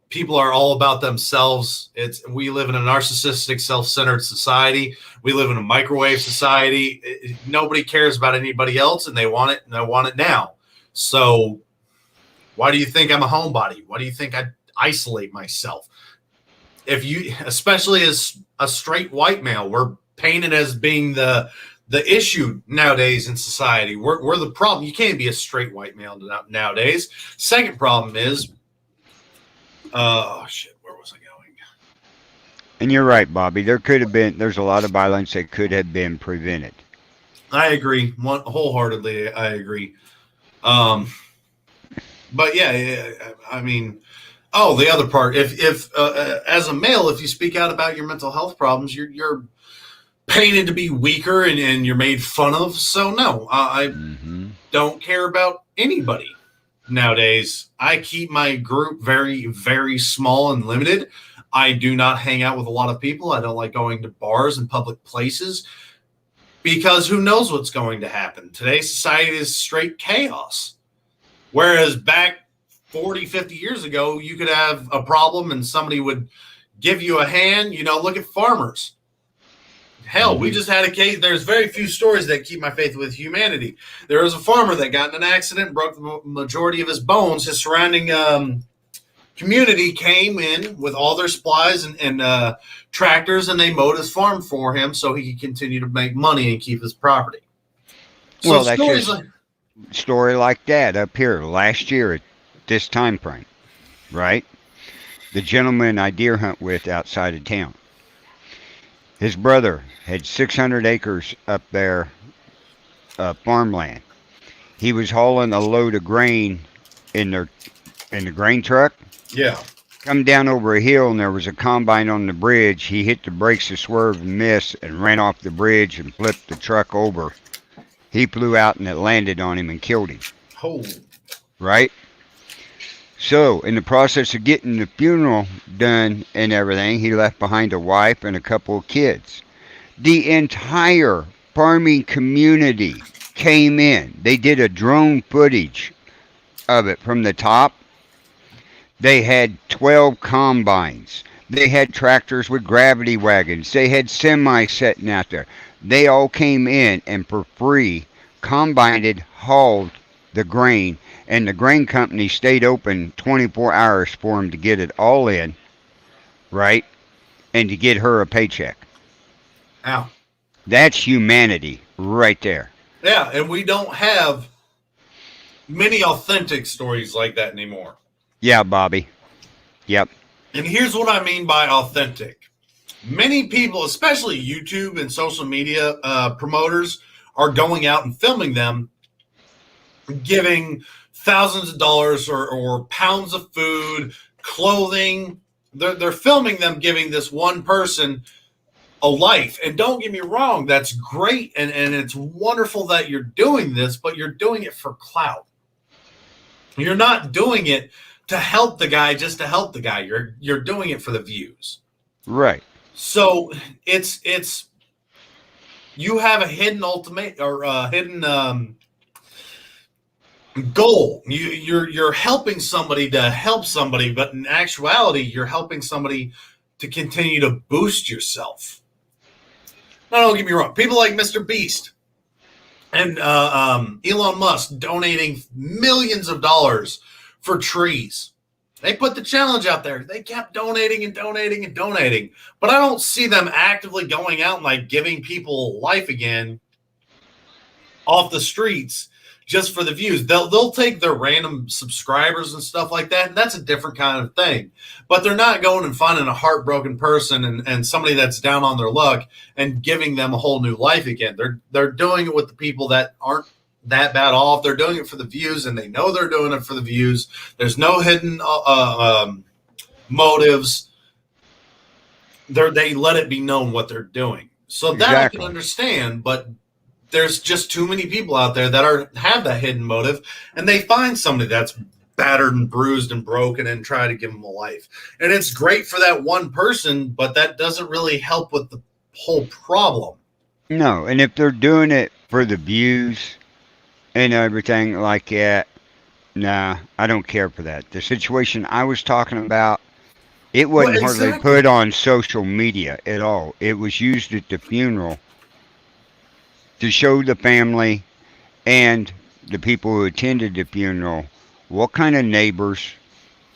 People are all about themselves. We live in a narcissistic, self-centered society. We live in a microwave society. Nobody cares about anybody else, and they want it, and they want it now. So why do you think I'm a homebody? Why do you think I isolate myself? If you, especially as a straight white male, we're painted as being the issue nowadays in society. We're the problem. You can't be a straight white male nowadays. Second problem is, oh shit, where was I going? And you're right, Bobby. There's a lot of violence that could have been prevented. I agree, wholeheartedly. I agree. But yeah, I mean, oh, the other part, if as a male, if you speak out about your mental health problems, you're painted to be weaker and you're made fun of. So no, I don't care about anybody nowadays. I keep my group very, very small and limited. I do not hang out with a lot of people. I don't like going to bars and public places because who knows what's going to happen. Today's society is straight chaos. Whereas back 40, 50 years ago, you could have a problem and somebody would give you a hand. You know, look at farmers. Hell, we just had a case. There's very few stories that keep my faith with humanity. There was a farmer that got in an accident and broke the majority of his bones. His surrounding community came in with all their supplies and tractors, and they mowed his farm for him so he could continue to make money and keep his property. So well, that's just story like that up here last year at this time frame, right? The gentleman I deer hunt with outside of town. His brother had 600 acres up there, farmland. He was hauling a load of grain in the grain truck. Yeah. Come down over a hill and there was a combine on the bridge. He hit the brakes to swerve and miss and ran off the bridge and flipped the truck over. He flew out and it landed on him and killed him. Oh. Right? So, in the process of getting the funeral done and everything, he left behind a wife and a couple of kids. The entire farming community came in. They did a drone footage of it from the top. They had 12 combines. They had tractors with gravity wagons. They had semis sitting out there. They all came in and for free combined, hauled the grain, and the grain company stayed open 24 hours for them to get it all in, right, and to get her a paycheck. Ow. That's humanity right there. Yeah, and we don't have many authentic stories like that anymore. Yeah, Bobby. Yep. And here's what I mean by authentic. Many people, especially YouTube and social media promoters, are going out and filming them, giving thousands of dollars or pounds of food, clothing. They're filming them giving this one person a life. And don't get me wrong, that's great. And it's wonderful that you're doing this, but you're doing it for clout. You're not doing it to help the guy just to help the guy. You're doing it for the views. Right. So it's you have a hidden ultimate or a hidden goal. You're helping somebody to help somebody, but in actuality, you're helping somebody to continue to boost yourself. Now, don't get me wrong. People like Mr. Beast and Elon Musk donating millions of dollars for trees. They put the challenge out there. They kept donating and donating and donating. But I don't see them actively going out and like giving people life again off the streets just for the views. They'll take their random subscribers and stuff like that. And that's a different kind of thing. But they're not going and finding a heartbroken person and somebody that's down on their luck and giving them a whole new life again. They're doing it with the people that aren't that bad off. They're doing it for the views, and they know they're doing it for the views. There's no hidden motives. They let it be known what they're doing. So that exactly. I can understand, but there's just too many people out there that have that hidden motive, and they find somebody that's battered and bruised and broken and try to give them a life. And it's great for that one person, but that doesn't really help with the whole problem. No, and if they're doing it for the views and everything like that, Nah, I don't care for that. The situation I was talking about, it Well, wasn't hardly exactly. put on social media at all. It was used at the funeral to show the family and the people who attended the funeral what kind of neighbors,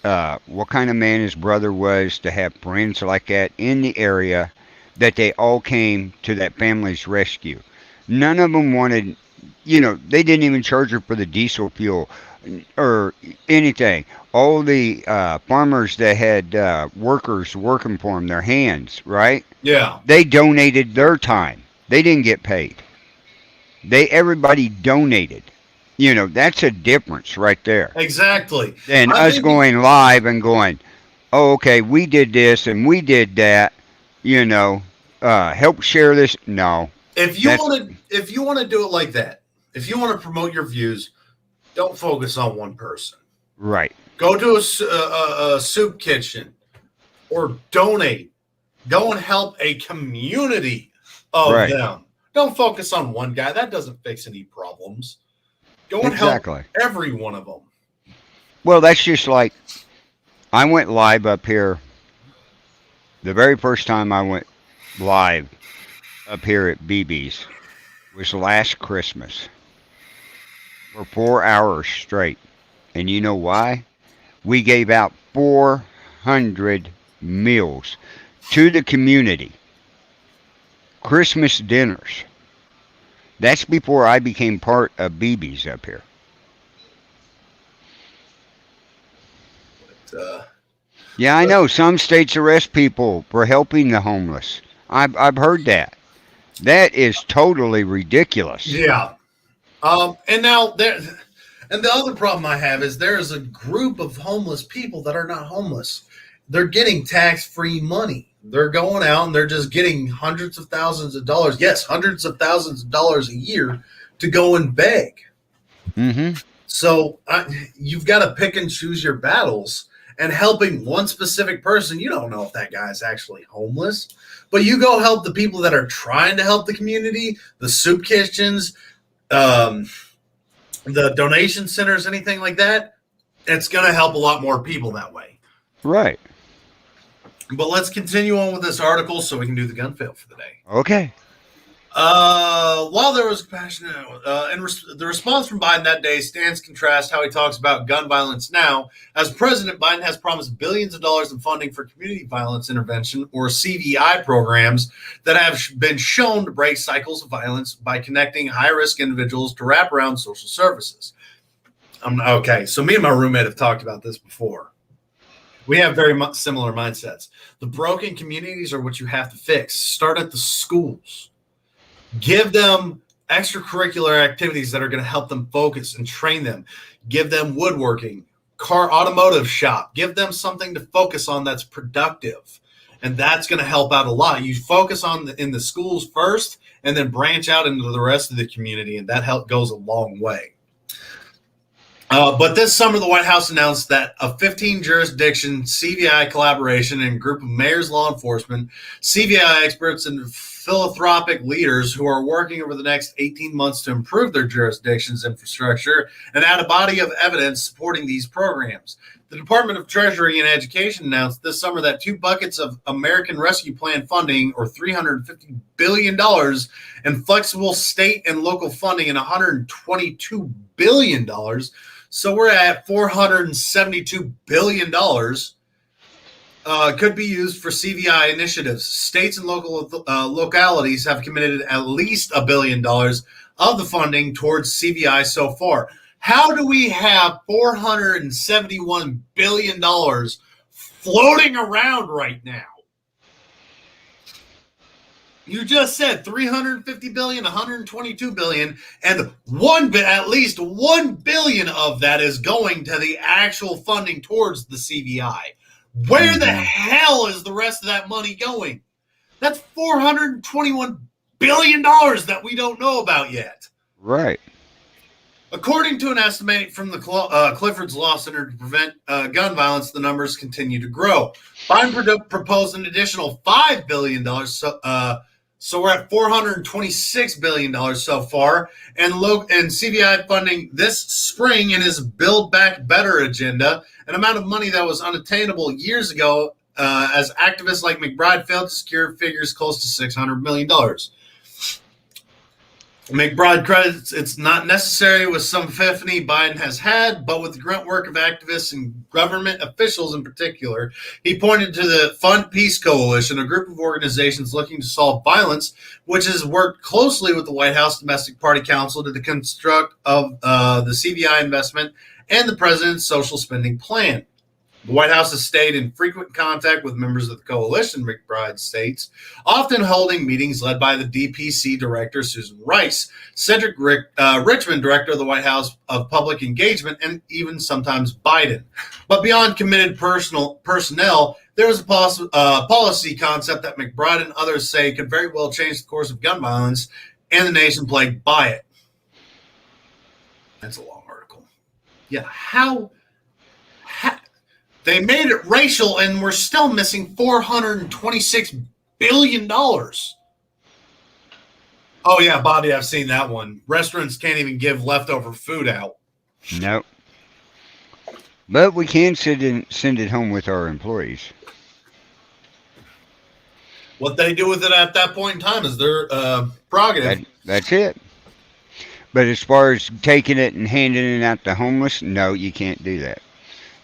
what kind of man his brother was to have friends like that in the area, that they all came to that family's rescue. None of them wanted, they didn't even charge her for the diesel fuel or anything. All the farmers that had workers working for them, their hands, right? Yeah, They donated their time. They didn't get paid. Everybody donated. That's a difference right there. exactly. And I us think going live and going, oh, okay, we did this and we did that, you know, help share this. No, that's if you want to do it like that, if you want to promote your views, don't focus on one person. right. Go to a soup kitchen or donate. Go and help a community of Right. them. Don't focus on one guy. That doesn't fix any problems. Go and help Exactly. every one of them. Well, that's just like I went live up here. The very first time I went live up here at BB's was last Christmas for 4 hours straight. And you know why? We gave out 400 meals to the community. Christmas dinners. That's before I became part of BB's up here. Uh, Yeah, I know some states arrest people for helping the homeless. I've heard that. That is totally ridiculous. yeah. And now there, and the other problem I have is there is a group of homeless people that are not homeless. They're getting tax-free money. They're going out and they're just getting hundreds of thousands of dollars. Yes, hundreds of thousands of dollars a year to go and beg. Mm-hmm. So you've got to pick and choose your battles. And helping one specific person, you don't know if that guy is actually homeless, but you go help the people that are trying to help the community, the soup kitchens, um, the donation centers, anything like that. It's going to help a lot more people that way. Right. But let's continue on with this article so we can do the gun fail for the day. Okay. While there was compassion, the response from Biden that day stands contrast how he talks about gun violence now. As president, Biden has promised billions of dollars in funding for community violence intervention, or CVI programs, that have been shown to break cycles of violence by connecting high-risk individuals to wraparound social services. Okay, so me and my roommate have talked about this before. We have very similar mindsets. The broken communities are what you have to fix. Start at the schools. Give them extracurricular activities that are going to help them focus and train them. Give them woodworking, automotive shop. Give them something to focus on that's productive. And that's going to help out a lot. You focus on in the schools first and then branch out into the rest of the community. And that help goes a long way. But this summer, the White House announced that a 15 jurisdiction CVI collaboration and group of mayors, law enforcement, CVI experts, and philanthropic leaders who are working over the next 18 months to improve their jurisdiction's infrastructure and add a body of evidence supporting these programs. The Department of Treasury and Education announced this summer that 2 buckets of American Rescue Plan funding, or $350 billion, and flexible state and local funding, and $122 billion. So we're at $472 billion could be used for CVI initiatives. States and local localities have committed at least $1 billion of the funding towards CVI so far. How do we have $471 billion floating around right now? You just said 350 billion, 122 billion, and at least 1 billion of that is going to the actual funding towards the CVI. Where the hell is the rest of that money going? That's $421 billion that we don't know about yet. Right. According to an estimate from the Clifford's Law Center to prevent gun violence, the numbers continue to grow. Biden proposed an additional $5 billion So we're at $426 billion so far, and CBI funding this spring in his Build Back Better agenda, an amount of money that was unattainable years ago, as activists like McBride failed to secure figures close to $600 million. McBride credits it's not necessary with some epiphany Biden has had, but with the grunt work of activists and government officials in particular. He pointed to the Fund Peace Coalition, a group of organizations looking to solve violence, which has worked closely with the White House Domestic Party Council to the construct of the CBI investment and the president's social spending plan. The White House has stayed in frequent contact with members of the coalition, McBride states, often holding meetings led by the DPC director, Susan Rice, Cedric Richmond, director of the White House of Public Engagement, and even sometimes Biden. But beyond committed personnel, there is a policy concept that McBride and others say could very well change the course of gun violence and the nation plagued by it. That's a long article. Yeah, how they made it racial, and we're still missing $426 billion. Oh, yeah, Bobby, I've seen that one. Restaurants can't even give leftover food out. Nope. But we can send it home with our employees. What they do with it at that point in time is their prerogative. That's it. But as far as taking it and handing it out to homeless, no, you can't do that.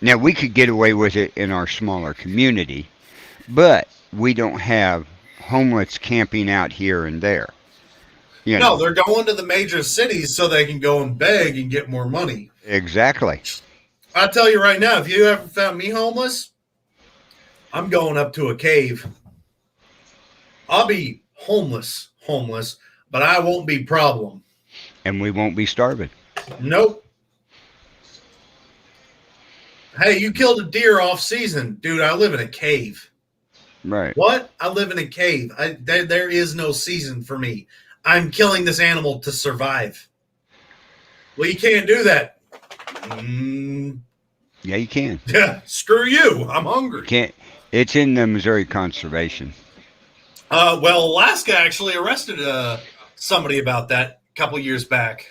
Now, we could get away with it in our smaller community, but we don't have homeless camping out here and there. No, they're going to the major cities so they can go and beg and get more money. Exactly. I tell you right now, if you ever found me homeless, I'm going up to a cave. I'll be homeless, but I won't be problem. And we won't be starving. Nope. Hey, you killed a deer off season. Dude, I live in a cave. Right. What? I live in a cave. There is no season for me. I'm killing this animal to survive. Well, you can't do that. Yeah, you can. Yeah, screw you. I'm hungry. You can't. It's in the Missouri Conservation. Well, Alaska actually arrested somebody about that a couple years back.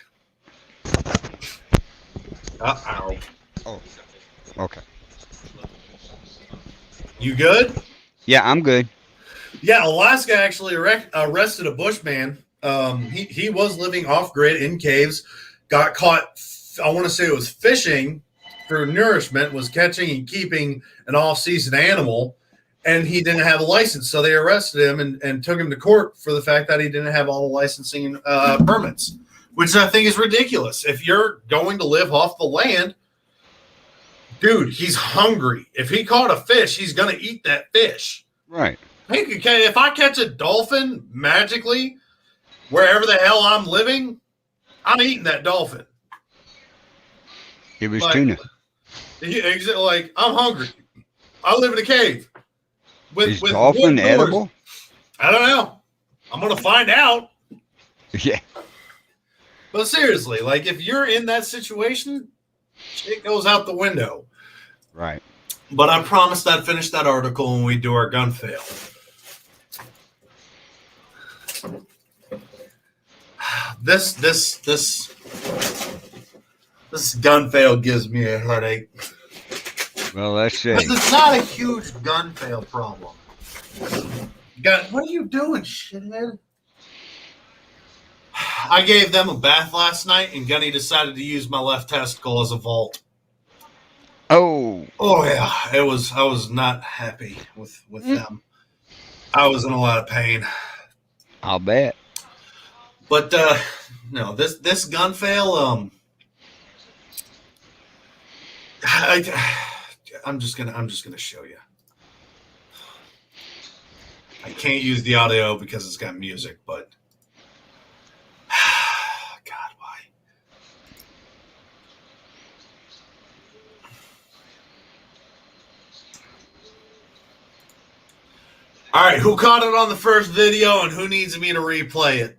Uh-oh. Oh. Okay. You good? Yeah, I'm good. Yeah, Alaska actually arrested a bushman. He was living off grid in caves, got caught. I want to say it was fishing for nourishment, was catching and keeping an off-season animal, and he didn't have a license. So they arrested him and took him to court for the fact that he didn't have all the licensing permits, which I think is ridiculous. If you're going to live off the land, dude, he's hungry. If he caught a fish, he's going to eat that fish. Right. If I catch a dolphin magically, wherever the hell I'm living, I'm eating that dolphin. It was tuna. Like, I'm hungry. I live in a cave. Is dolphin edible? I don't know. I'm going to find out. Yeah. But seriously, like, if you're in that situation, it goes out the window. Right. But I promised I'd finish that article when we do our gun fail. This gun fail gives me a headache. Well, let's see. But it's not a huge gun fail problem. What are you doing, shithead? I gave them a bath last night, and Gunny decided to use my left testicle as a vault. Oh yeah, I was not happy with them. I was in a lot of pain. I'll bet. But no, this gun fail. I'm just gonna show you. I can't use the audio because it's got music, but God, why? All right, who caught it on the first video and who needs me to replay it?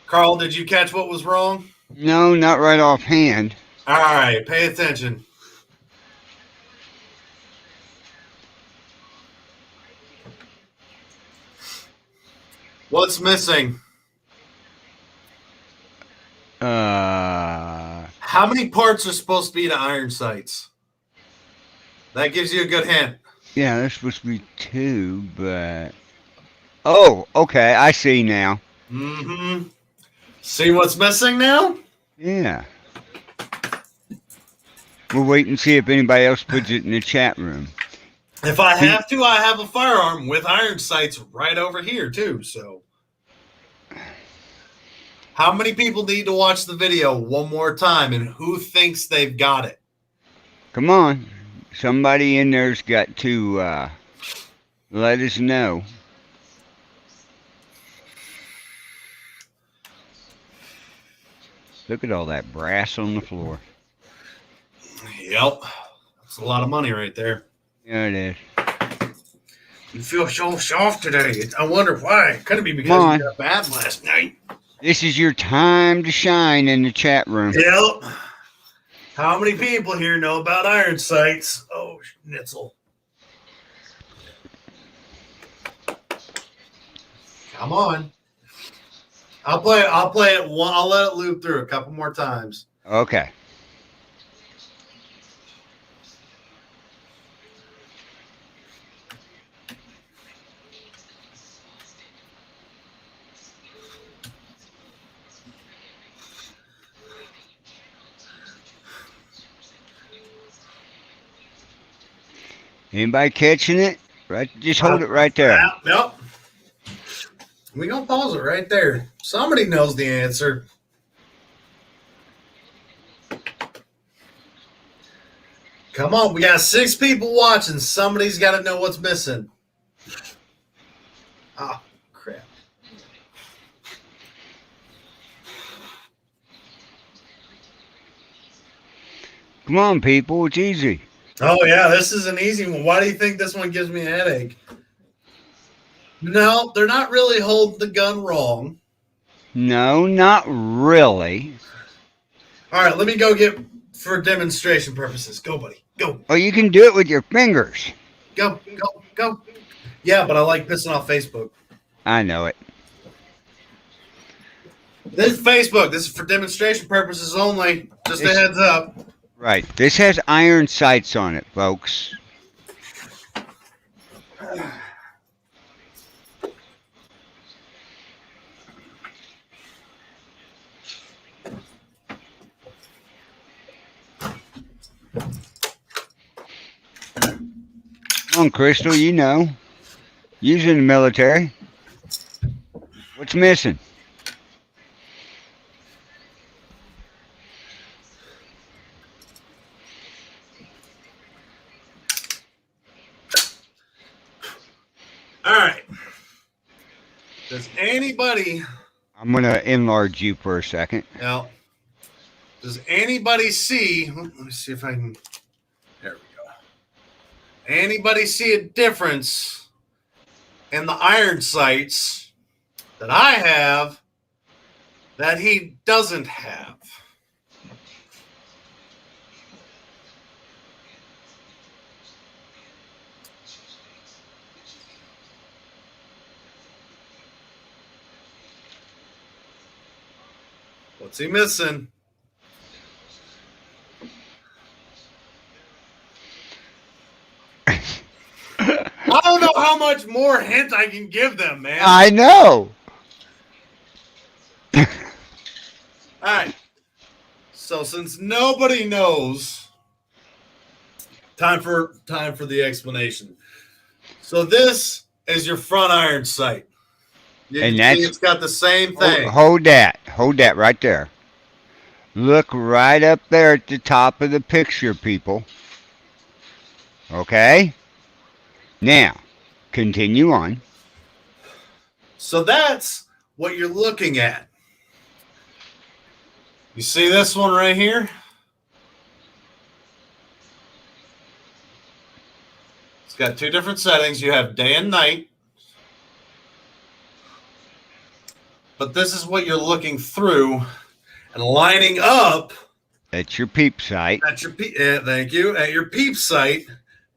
Carl, did you catch what was wrong? No, not right offhand. All right, pay attention. What's missing? How many parts are supposed to be to iron sights? That gives you a good hint. Yeah, there's supposed to be 2, but oh, okay, I see now. Mm-hmm. See what's missing now? Yeah. We'll wait and see if anybody else puts it in the chat room. If I have to, I have a firearm with iron sights right over here too. So, how many people need to watch the video one more time, and who thinks they've got it? Come on. Somebody in there's got to let us know. Look at all that brass on the floor. Yep. That's a lot of money right there. Yeah, it is. You feel so soft today. I wonder why. Could it be because you got bad last night? This is your time to shine in the chat room. Yep. How many people here know about iron sights? Oh, schnitzel. Come on. I'll play it. I'll let it loop through a couple more times. Okay. Anybody catching it? Right, just hold it right there. Yep. We're gonna pause it right there. Somebody knows the answer. Come on, we got 6 people watching. Somebody's got to know what's missing. Oh, crap. Come on, people. It's easy. Oh, yeah, this is an easy one. Why do you think this one gives me a headache? No, they're not really holding the gun wrong. No, not really. All right, let me go get for demonstration purposes. Go, buddy. Go. Oh, you can do it with your fingers. Go. Yeah, but I like pissing off Facebook. I know it. This is Facebook. This is for demonstration purposes only. Just a heads up. Right. This has iron sights on it, folks. Come on, Crystal, you know. Using the military. What's missing? All right. Does anybody... I'm going to enlarge you for a second. Now, does anybody see... Let me see if I can... There we go. Anybody see a difference in the iron sights that I have that he doesn't have? What's he missing? I don't know how much more hint I can give them, man. I know. All right. So since nobody knows, time for the explanation. So this is your front iron sight. You And can see that's- it's got the same thing. Hold that. Hold that right there. Look right up there at the top of the picture, people. Okay? Now, continue on. So that's what you're looking at. You see this one right here? It's got 2 different settings. You have day and night. But this is what you're looking through and lining up. That's your peep sight. At your thank you. At your peep sight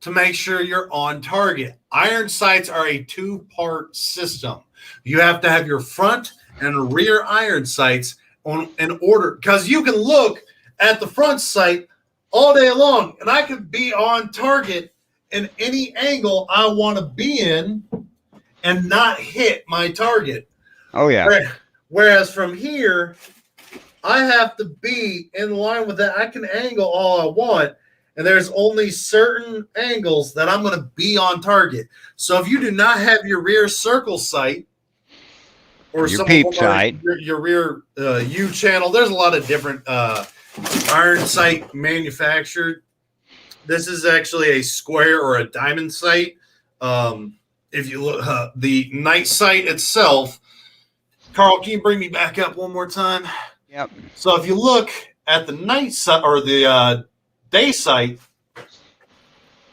to make sure you're on target. Iron sights are a two-part system. You have to have your front and rear iron sights in order, because you can look at the front sight all day long, and I could be on target in any angle I want to be in and not hit my target. Oh, yeah. Whereas from here, I have to be in line with that. I can angle all I want, and there's only certain angles that I'm going to be on target. So if you do not have your rear circle sight or your peep sight, your rear U channel, there's a lot of different iron sight manufactured. This is actually a square or a diamond sight. If you look, the night sight itself, Carl, can you bring me back up one more time? Yep. So if you look at the night sight or the day sight,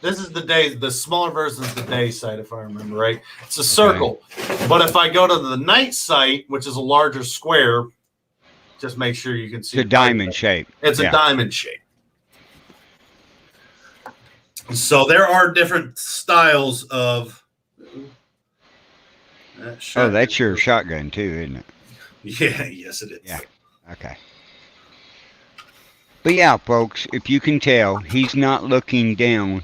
this is the day. The smaller version is the day sight, if I remember right. It's a circle. Okay. But if I go to the night sight, which is a larger square, just make sure you can see the diamond shape. It's a diamond shape. So there are different styles of. Oh, that's your shotgun too, isn't it? Yeah, yes, it is. Yeah. Okay. But yeah, folks, if you can tell, he's not looking down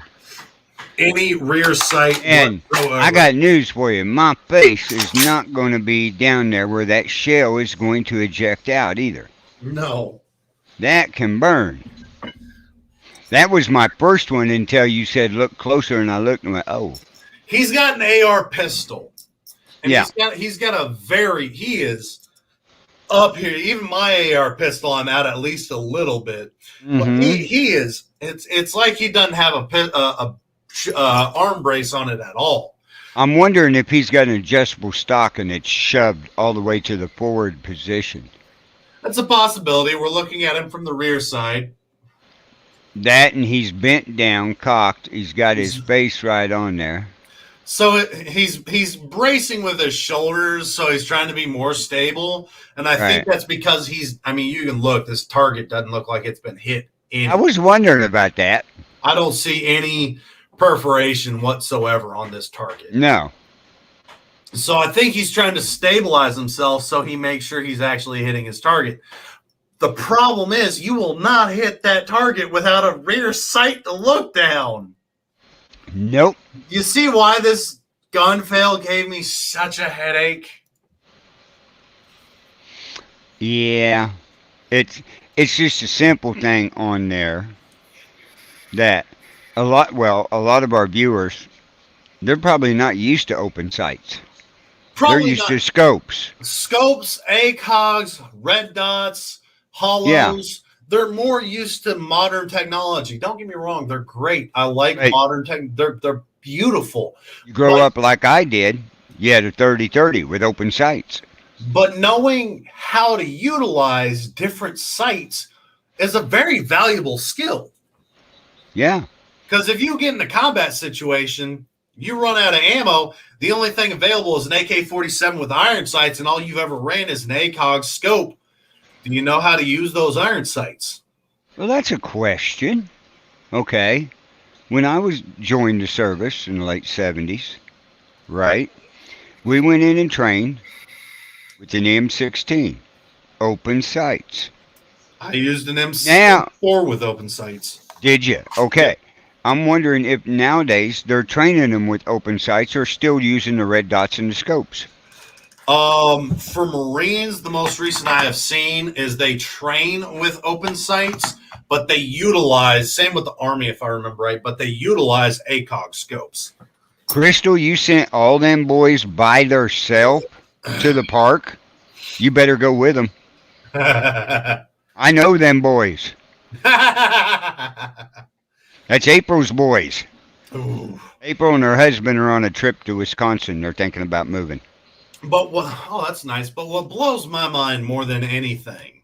any rear sight. And I got news for you. My face is not going to be down there where that shell is going to eject out either. No. That can burn. That was my first one until you said look closer, and I looked and went, oh. He's got an AR pistol. And yeah. He is up here. Even my AR pistol, I'm at least a little bit. Mm-hmm. But he is. It's like he doesn't have a arm brace on it at all. I'm wondering if he's got an adjustable stock and it's shoved all the way to the forward position. That's a possibility. We're looking at him from the rear side. That, and he's bent down, cocked. He's got his face right on there. So he's bracing with his shoulders, so he's trying to be more stable. And I think that's because you can look, this target doesn't look like it's been hit. I was wondering about that. I don't see any perforation whatsoever on this target. No. So I think he's trying to stabilize himself so he makes sure he's actually hitting his target. The problem is you will not hit that target without a rear sight to look down. Nope. You see why this gun fail gave me such a headache? Yeah. It's just a simple thing on there that a lot of our viewers, they're probably not used to open sights. They're used to scopes. Scopes, ACOGs, red dots, hollows. Yeah. They're more used to modern technology. Don't get me wrong; they're great. I like modern tech. They're beautiful. You grow up like I did. You had a 30-30 with open sights. But knowing how to utilize different sights is a very valuable skill. Yeah. Because if you get in a combat situation, you run out of ammo. The only thing available is an AK-47 with iron sights, and all you've ever ran is an ACOG scope. Do you know how to use those iron sights? Well, that's a question. Okay. When I joined the service in the late 70s, right, we went in and trained with an M16, open sights. I used an M4 with open sights. Did you? Okay. I'm wondering if nowadays they're training them with open sights or still using the red dots and the scopes. For Marines, the most recent I have seen is they train with open sights, but they utilize, same with the Army if I remember right, but they utilize ACOG scopes. Crystal, you sent all them boys by themselves to the park. You better go with them. I know them boys. That's April's boys. Ooh. April and her husband are on a trip to Wisconsin. They're thinking about moving. But that's nice. But what blows my mind more than anything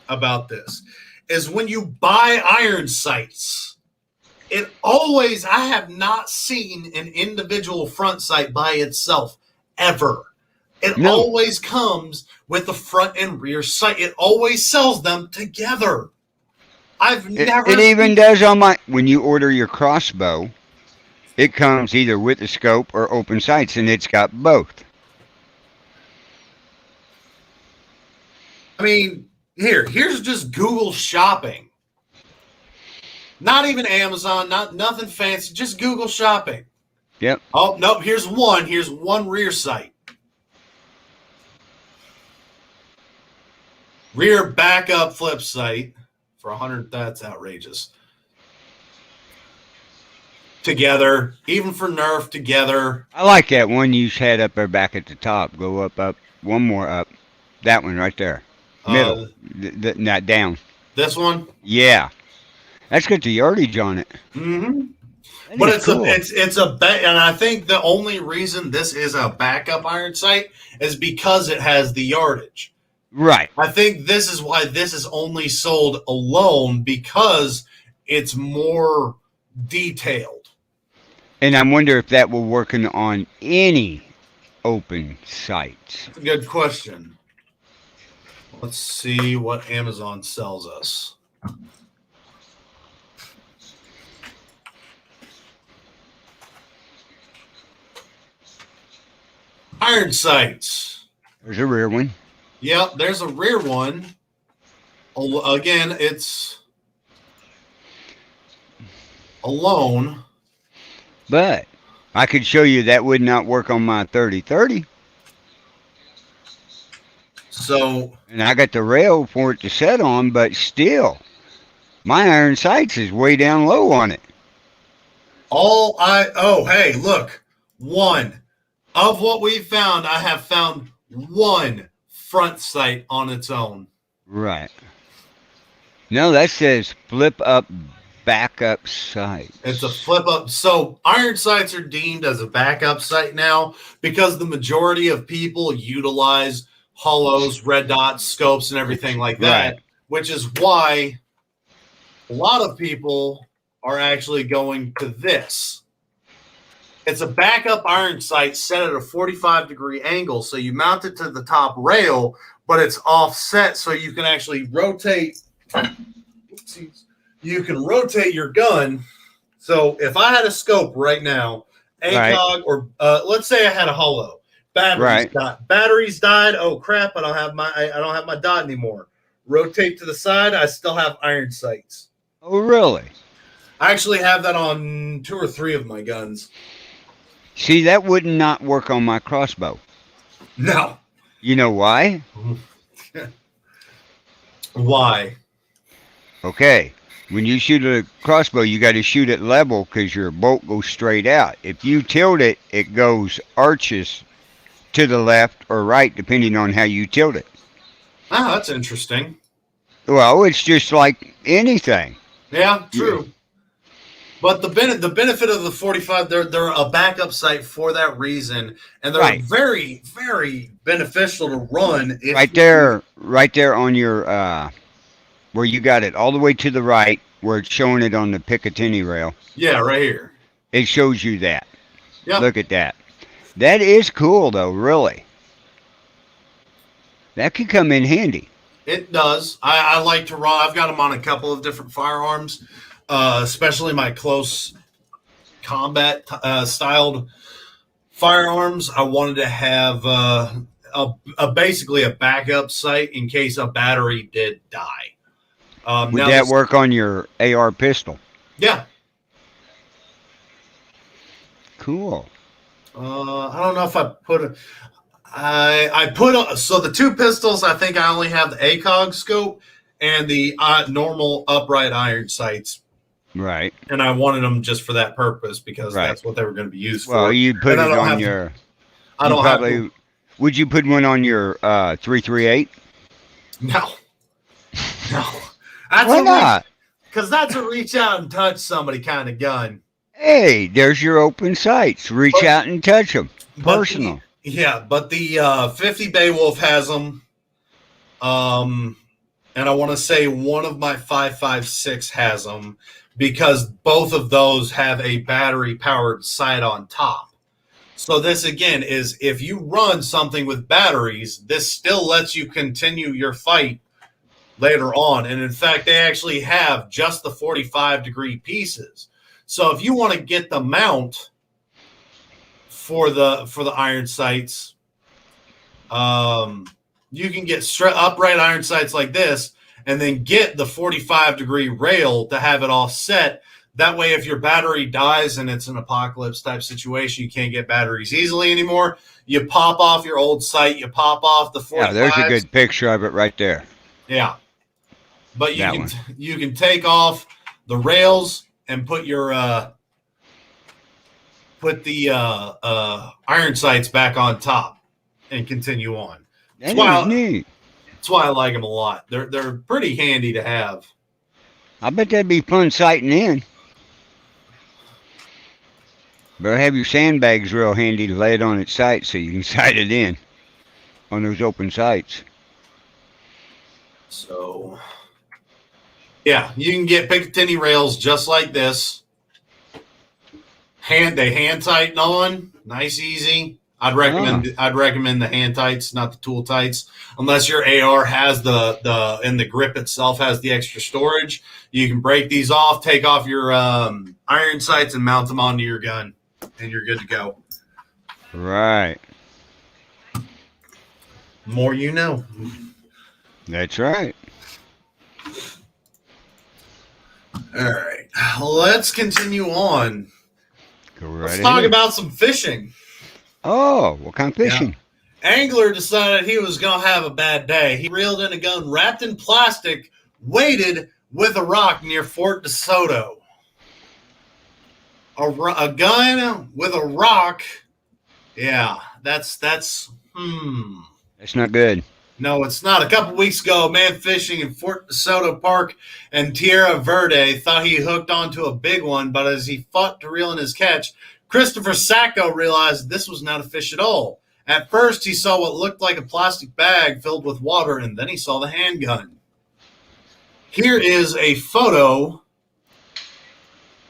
about this is when you buy iron sights, I have not seen an individual front sight by itself ever. It always comes with the front and rear sight. It always sells them together. It even does on when you order your crossbow, it comes either with the scope or open sights, and it's got both. I mean, here's just Google Shopping. Not even Amazon, nothing fancy, just Google Shopping. Yep. Oh, nope, here's one rear sight. Rear backup flip sight for 100, that's outrageous. Together, even for Nerf, together. I like that one you had up there back at the top. Go up, one more up. That one right there. Middle. Not down. This one? Yeah. That's got the yardage on it. Mm-hmm. That But is cool. and I think the only reason this is a backup iron sight is because it has the yardage. Right. I think this is why this is only sold alone, because it's more detailed. And I wonder if that will work on any open sites. That's a good question. Let's see what Amazon sells us. Iron sights. There's a rear one. Yep, there's a rear one. Again, it's alone. But I could show you that would not work on my 3030. So, And I got the rail for it to set on, but still, my iron sights is way down low on it. hey, look. One of what we found, I have found one front sight on its own. Right. No, that says flip up backup sight. It's a flip up. So iron sights are deemed as a backup sight now because the majority of people utilize hollows, red dots, scopes, and everything like that, Right. which is why a lot of people are actually going to this. It's a backup iron sight set at a 45-degree angle. So you mount it to the top rail, but it's offset so you can actually rotate. You can rotate your gun. So if I had a scope right now, ACOG, or let's say I had a hollow, batteries died. Oh crap! I don't have my dot anymore. Rotate to the side. I still have iron sights. Oh, really? I actually have that on 2 or 3 of my guns. See, that would not work on my crossbow. No. You know why? Why? Okay. When you shoot a crossbow, you got to shoot it level because your bolt goes straight out. If you tilt it, it goes arches to the left or right, depending on how you tilt it. Oh, that's interesting. Well, it's just like anything. Yeah, true. But the benefit of the 45, they're a backup sight for that reason, and they're Right. very, very beneficial to run. Right there on your where you got it all the way to the right, where it's showing it on the Picatinny rail. Yeah, right here. It shows you that. Yep. Look at that. That is cool, though. Really, that could come in handy. It does. I like to run. I've got them on a couple of different firearms, especially my close combat styled firearms. I wanted to have basically a backup sight in case a battery did die. Would that work on your AR pistol? Yeah. Cool. I don't know if I put so the 2 pistols. I think I only have the ACOG scope and the normal upright iron sights. Right. And I wanted them just for that purpose because Right. that's what they were going to be used Well, for. you put And it I don't on have- your. I don't have. Would you put one on your 338? No. No. That's Why not? Because that's a reach out and touch somebody kind of gun. Hey, there's your open sights. Reach out and touch them. Personal. But the 50 Beowulf has them. And I want to say one of my 5.56 has them because both of those have a battery powered sight on top. So this again is if you run something with batteries, this still lets you continue your fight later on. And in fact, they actually have just the 45-degree pieces. So if you want to get the mount for the iron sights, you can get upright iron sights like this, and then get the 45-degree rail to have it offset. That way, if your battery dies and it's an apocalypse type situation, you can't get batteries easily anymore. You pop off your old sight, you pop off the 45. Yeah, there's a good picture of it right there. Yeah, but you can take off the rails and put your iron sights back on top and continue on. That is neat. That's why I like them a lot. They're pretty handy to have. I bet that'd be fun sighting in. Better have your sandbags real handy to lay it on its sight so you can sight it in on those open sights. So, yeah, you can get Picatinny rails just like this. They hand tighten on, nice, easy. I'd recommend the hand tights, not the tool tights, unless your AR has and the grip itself has the extra storage. You can break these off, take off your iron sights, and mount them onto your gun, and you're good to go. Right. More you know. That's right. All right, let's continue on. Go right Let's talk about some fishing. Oh, what kind of fishing? Yeah. Angler decided he was going to have a bad day. He reeled in a gun wrapped in plastic, weighted with a rock near Fort DeSoto. A gun with a rock. Yeah, that's That's not good. No, it's not. A couple weeks ago, a man fishing in Fort DeSoto Park and Tierra Verde thought he hooked onto a big one, but as he fought to reel in his catch, Christopher Sacco realized this was not a fish at all. At first, he saw what looked like a plastic bag filled with water, and then he saw the handgun. Here is a photo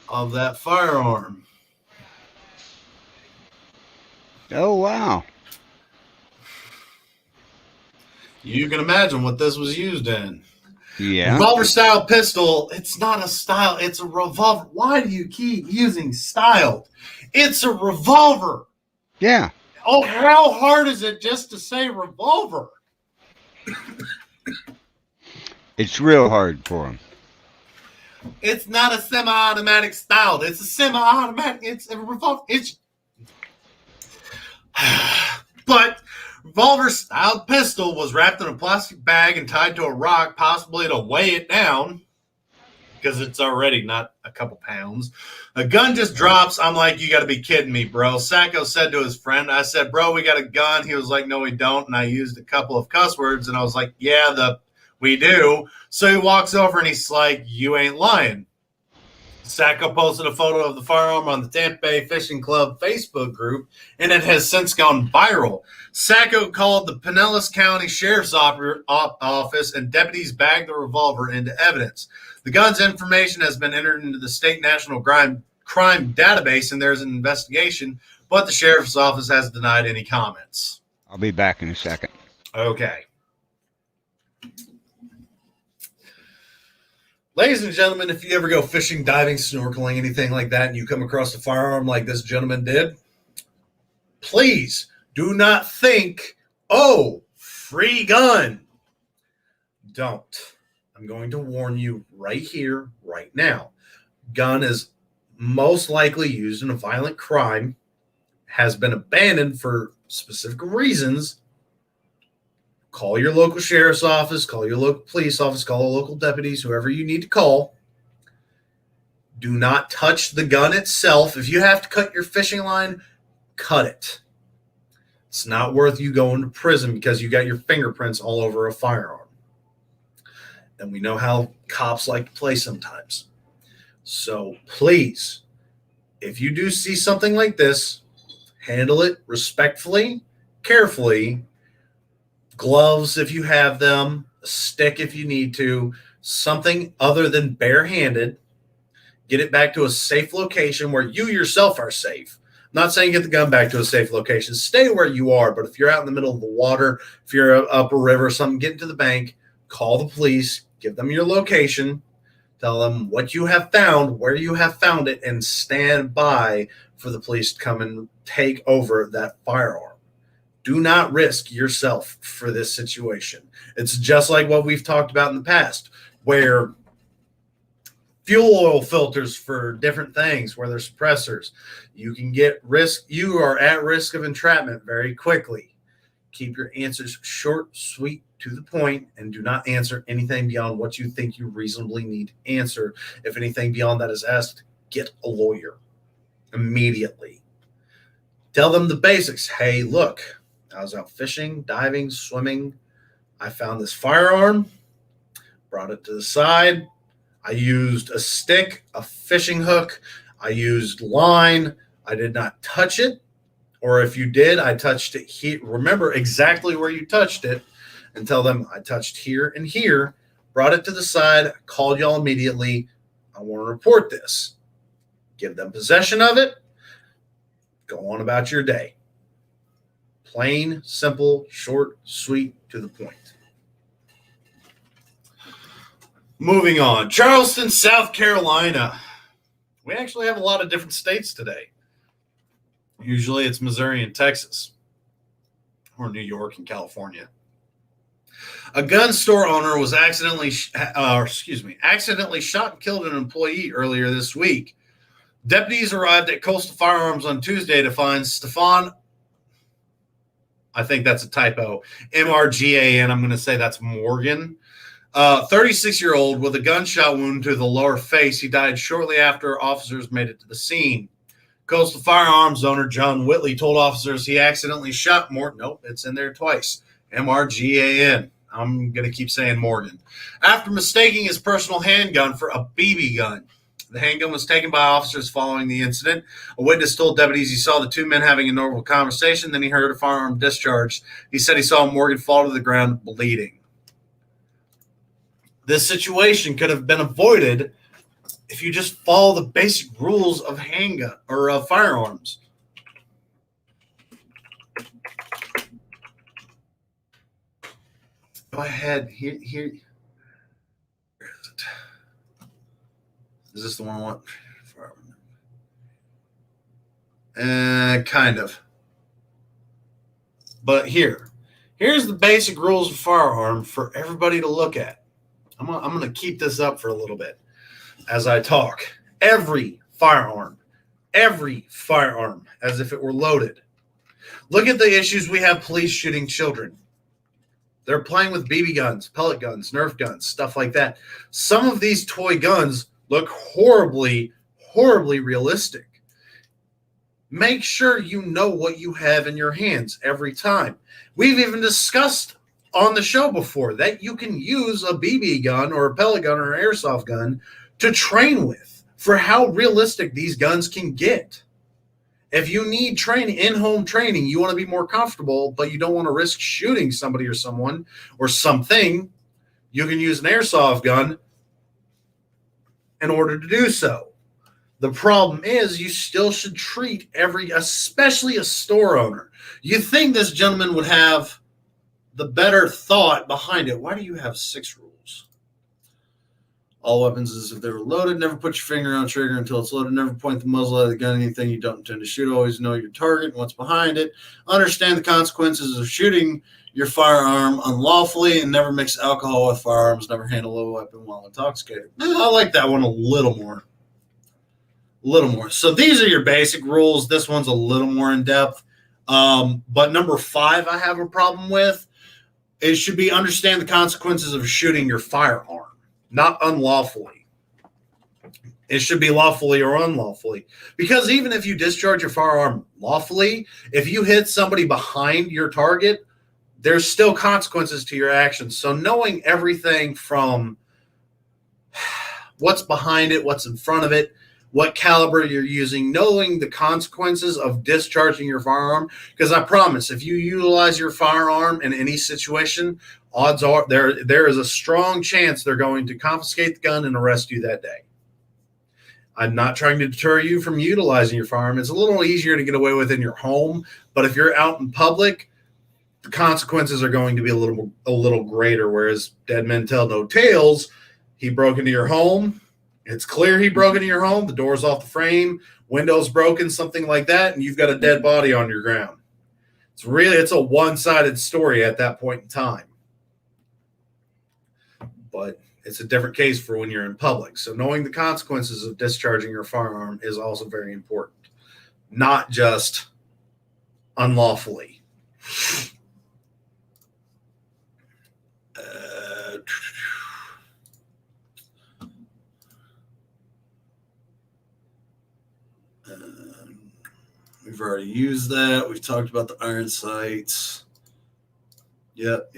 of that firearm. Oh, wow. You can imagine what this was used in. Yeah. Revolver-style pistol, it's not a style, it's a revolver. Why do you keep using styled? It's a revolver. Yeah. Oh, how hard is it just to say revolver? It's real hard for him. It's not a semi-automatic styled. It's a semi-automatic. It's a revolver. But revolver-styled pistol was wrapped in a plastic bag and tied to a rock, possibly to weigh it down, because it's already not a couple pounds. A gun just drops. I'm like, you got to be kidding me, bro. Sacco said to his friend, I said, bro, we got a gun. He was like, no, we don't. And I used a couple of cuss words, and I was like, yeah, we do. So he walks over, and he's like, you ain't lying. Sacco posted a photo of the firearm on the Tampa Bay Fishing Club Facebook group, and it has since gone viral. Sacco called the Pinellas County Sheriff's Office, and deputies bagged the revolver into evidence. The gun's information has been entered into the state national crime database, and there's an investigation, but the Sheriff's Office has denied any comments. I'll be back in a second. Okay. Ladies and gentlemen, if you ever go fishing, diving, snorkeling, anything like that, and you come across a firearm like this gentleman did, please do not think, oh, free gun. Don't. I'm going to warn you right here, right now. Gun is most likely used in a violent crime, has been abandoned for specific reasons. Call your local sheriff's office, call your local police office, call the local deputies, whoever you need to call. Do not touch the gun itself. If you have to cut your fishing line, cut it. It's not worth you going to prison because you got your fingerprints all over a firearm. And we know how cops like to play sometimes. So please, if you do see something like this, handle it respectfully, carefully. Gloves if you have them, a stick if you need to, something other than barehanded. Get it back to a safe location where you yourself are safe. I'm not saying get the gun back to a safe location. Stay where you are, but if you're out in the middle of the water, if you're up a river or something, get into the bank, call the police, give them your location, Tell them what you have found, where you have found it, and stand by for the police to come and take over that firearm. Do not risk yourself for this situation. It's just like what we've talked about in the past, where fuel oil filters for different things, where there's suppressors, you are at risk of entrapment very quickly. Keep your answers short, sweet, to the point, and do not answer anything beyond what you think you reasonably need to answer. If anything beyond that is asked, get a lawyer immediately. Tell them the basics. Hey, look, I was out fishing, diving, swimming. I found this firearm, brought it to the side. I used a stick, a fishing hook. I used line. I did not touch it. Or if you did, I touched it here. Remember exactly where you touched it and tell them I touched here and here, brought it to the side, called y'all immediately. I want to report this. Give them possession of it. Go on about your day. Plain, simple, short, sweet, to the point. Moving on. Charleston, South Carolina. We actually have a lot of different states today. Usually it's Missouri and Texas, or New York and California. A gun store owner was accidentally shot and killed an employee earlier this week. Deputies arrived at Coastal Firearms on Tuesday to find Stefan, I think that's a typo, Margan, I'm going to say that's Morgan, 36-year-old with a gunshot wound to the lower face. He died shortly after officers made it to the scene. Coastal Firearms owner John Whitley told officers he accidentally shot Morgan. Nope, it's in there twice. Margan. I'm going to keep saying Morgan. After mistaking his personal handgun for a BB gun. The handgun was taken by officers following the incident. A witness told deputies he saw the two men having a normal conversation. Then he heard a firearm discharged. He said he saw Morgan fall to the ground bleeding. This situation could have been avoided if you just follow the basic rules of handgun or of firearms. Go ahead. Here. Where is it? Is this the one I want? Kind of. But here's the basic rules of firearm for everybody to look at. I'm going to keep this up for a little bit as I talk. Every firearm, as if it were loaded. Look at the issues we have police shooting children. They're playing with BB guns, pellet guns, Nerf guns, stuff like that. Some of these toy guns look horribly, horribly realistic. Make sure you know what you have in your hands every time. We've even discussed on the show before that you can use a BB gun or a pellet gun or an airsoft gun to train with for how realistic these guns can get. If you need in-home training, you want to be more comfortable, but you don't want to risk shooting somebody or someone or something, you can use an airsoft gun in order to do so. The problem is you still should treat especially a store owner. You think this gentleman would have the better thought behind it. Why do you have 6 rules? All weapons is if they're loaded, never put your finger on the trigger until it's loaded, never point the muzzle of the gun at anything you don't intend to shoot, always know your target and what's behind it, understand the consequences of shooting your firearm unlawfully, and never mix alcohol with firearms, never handle a weapon while intoxicated. I like that one a little more. So these are your basic rules. This one's a little more in depth. But number 5 I have a problem with. It should be understand the consequences of shooting your firearm, not unlawfully. It should be lawfully or unlawfully. Because even if you discharge your firearm lawfully, if you hit somebody behind your target, there's still consequences to your actions. So knowing everything from what's behind it, what's in front of it, what caliber you're using, knowing the consequences of discharging your firearm. Because I promise, if you utilize your firearm in any situation, odds are there is a strong chance they're going to confiscate the gun and arrest you that day. I'm not trying to deter you from utilizing your firearm. It's a little easier to get away with in your home, but if you're out in public, the consequences are going to be a little greater. Whereas dead men tell no tales. He broke into your home. It's clear he broke into your home. The door's off the frame, windows broken, something like that, and you've got a dead body on your ground. It's a one-sided story at that point in time. But it's a different case for when you're in public. So knowing the consequences of discharging your firearm is also very important, not just unlawfully. We've already used that. We've talked about the iron sights. Yep.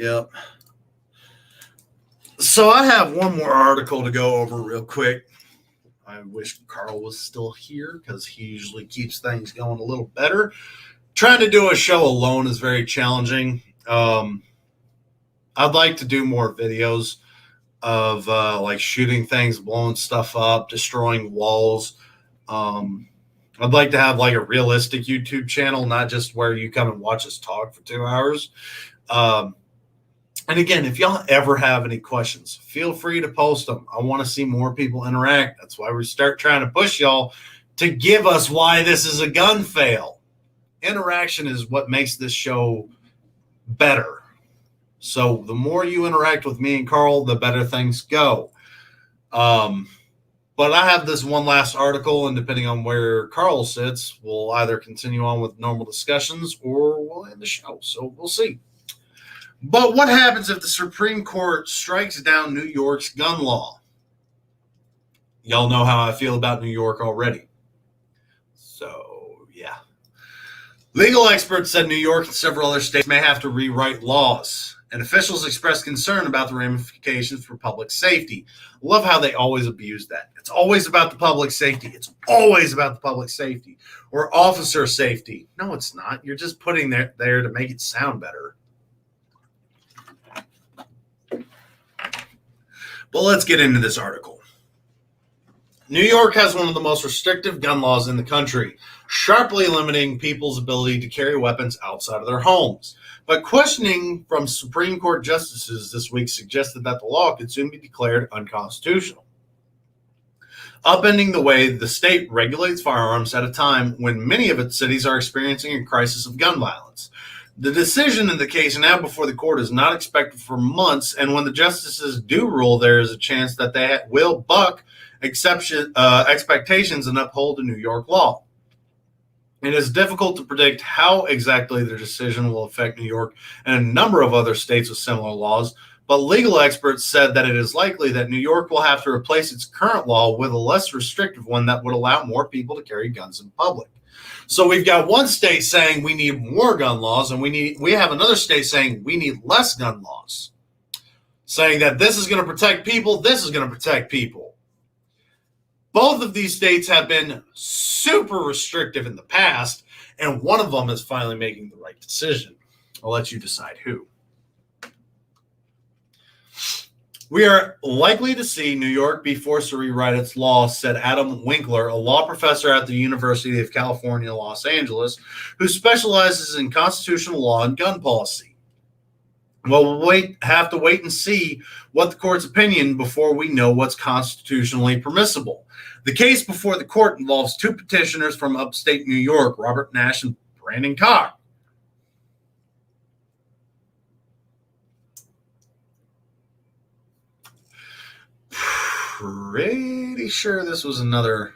So I have one more article to go over real quick. I wish Carl was still here because he usually keeps things going a little better. Trying to do a show alone is very challenging. I'd like to do more videos of like shooting things, blowing stuff up, destroying walls. I'd like to have like a realistic YouTube channel, not just where you come and watch us talk for 2 hours. And again, if y'all ever have any questions, feel free to post them. I want to see more people interact. That's why we start trying to push y'all to give us why this is a gun fail. Interaction is what makes this show better. So the more you interact with me and Carl, the better things go. But I have this one last article, and depending on where Carl sits, we'll either continue on with normal discussions or we'll end the show. So we'll see. But what happens if the Supreme Court strikes down New York's gun law? Y'all know how I feel about New York already. So, yeah. Legal experts said New York and several other states may have to rewrite laws, and officials expressed concern about the ramifications for public safety. I love how they always abuse that. It's always about the public safety. It's always about the public safety or officer safety. No, it's not. You're just putting there to make it sound better. But let's get into this article. New York has one of the most restrictive gun laws in the country, sharply limiting people's ability to carry weapons outside of their homes. But questioning from Supreme Court justices this week suggested that the law could soon be declared unconstitutional, upending the way the state regulates firearms at a time when many of its cities are experiencing a crisis of gun violence. The decision in the case now before the court is not expected for months, and when the justices do rule, there is a chance that they will buck expectations and uphold the New York law. It is difficult to predict how exactly the decision will affect New York and a number of other states with similar laws, but legal experts said that it is likely that New York will have to replace its current law with a less restrictive one that would allow more people to carry guns in public. So we've got one state saying we need more gun laws, and we have another state saying we need less gun laws, saying that this is going to protect people, this is going to protect people. Both of these states have been super restrictive in the past, and one of them is finally making the right decision. I'll let you decide who. We are likely to see New York be forced to rewrite its law, said Adam Winkler, a law professor at the University of California, Los Angeles, who specializes in constitutional law and gun policy. Well, we'll have to wait and see what the court's opinion before we know what's constitutionally permissible. The case before the court involves two petitioners from upstate New York, Robert Nash and Brandon Cox. Pretty sure this was another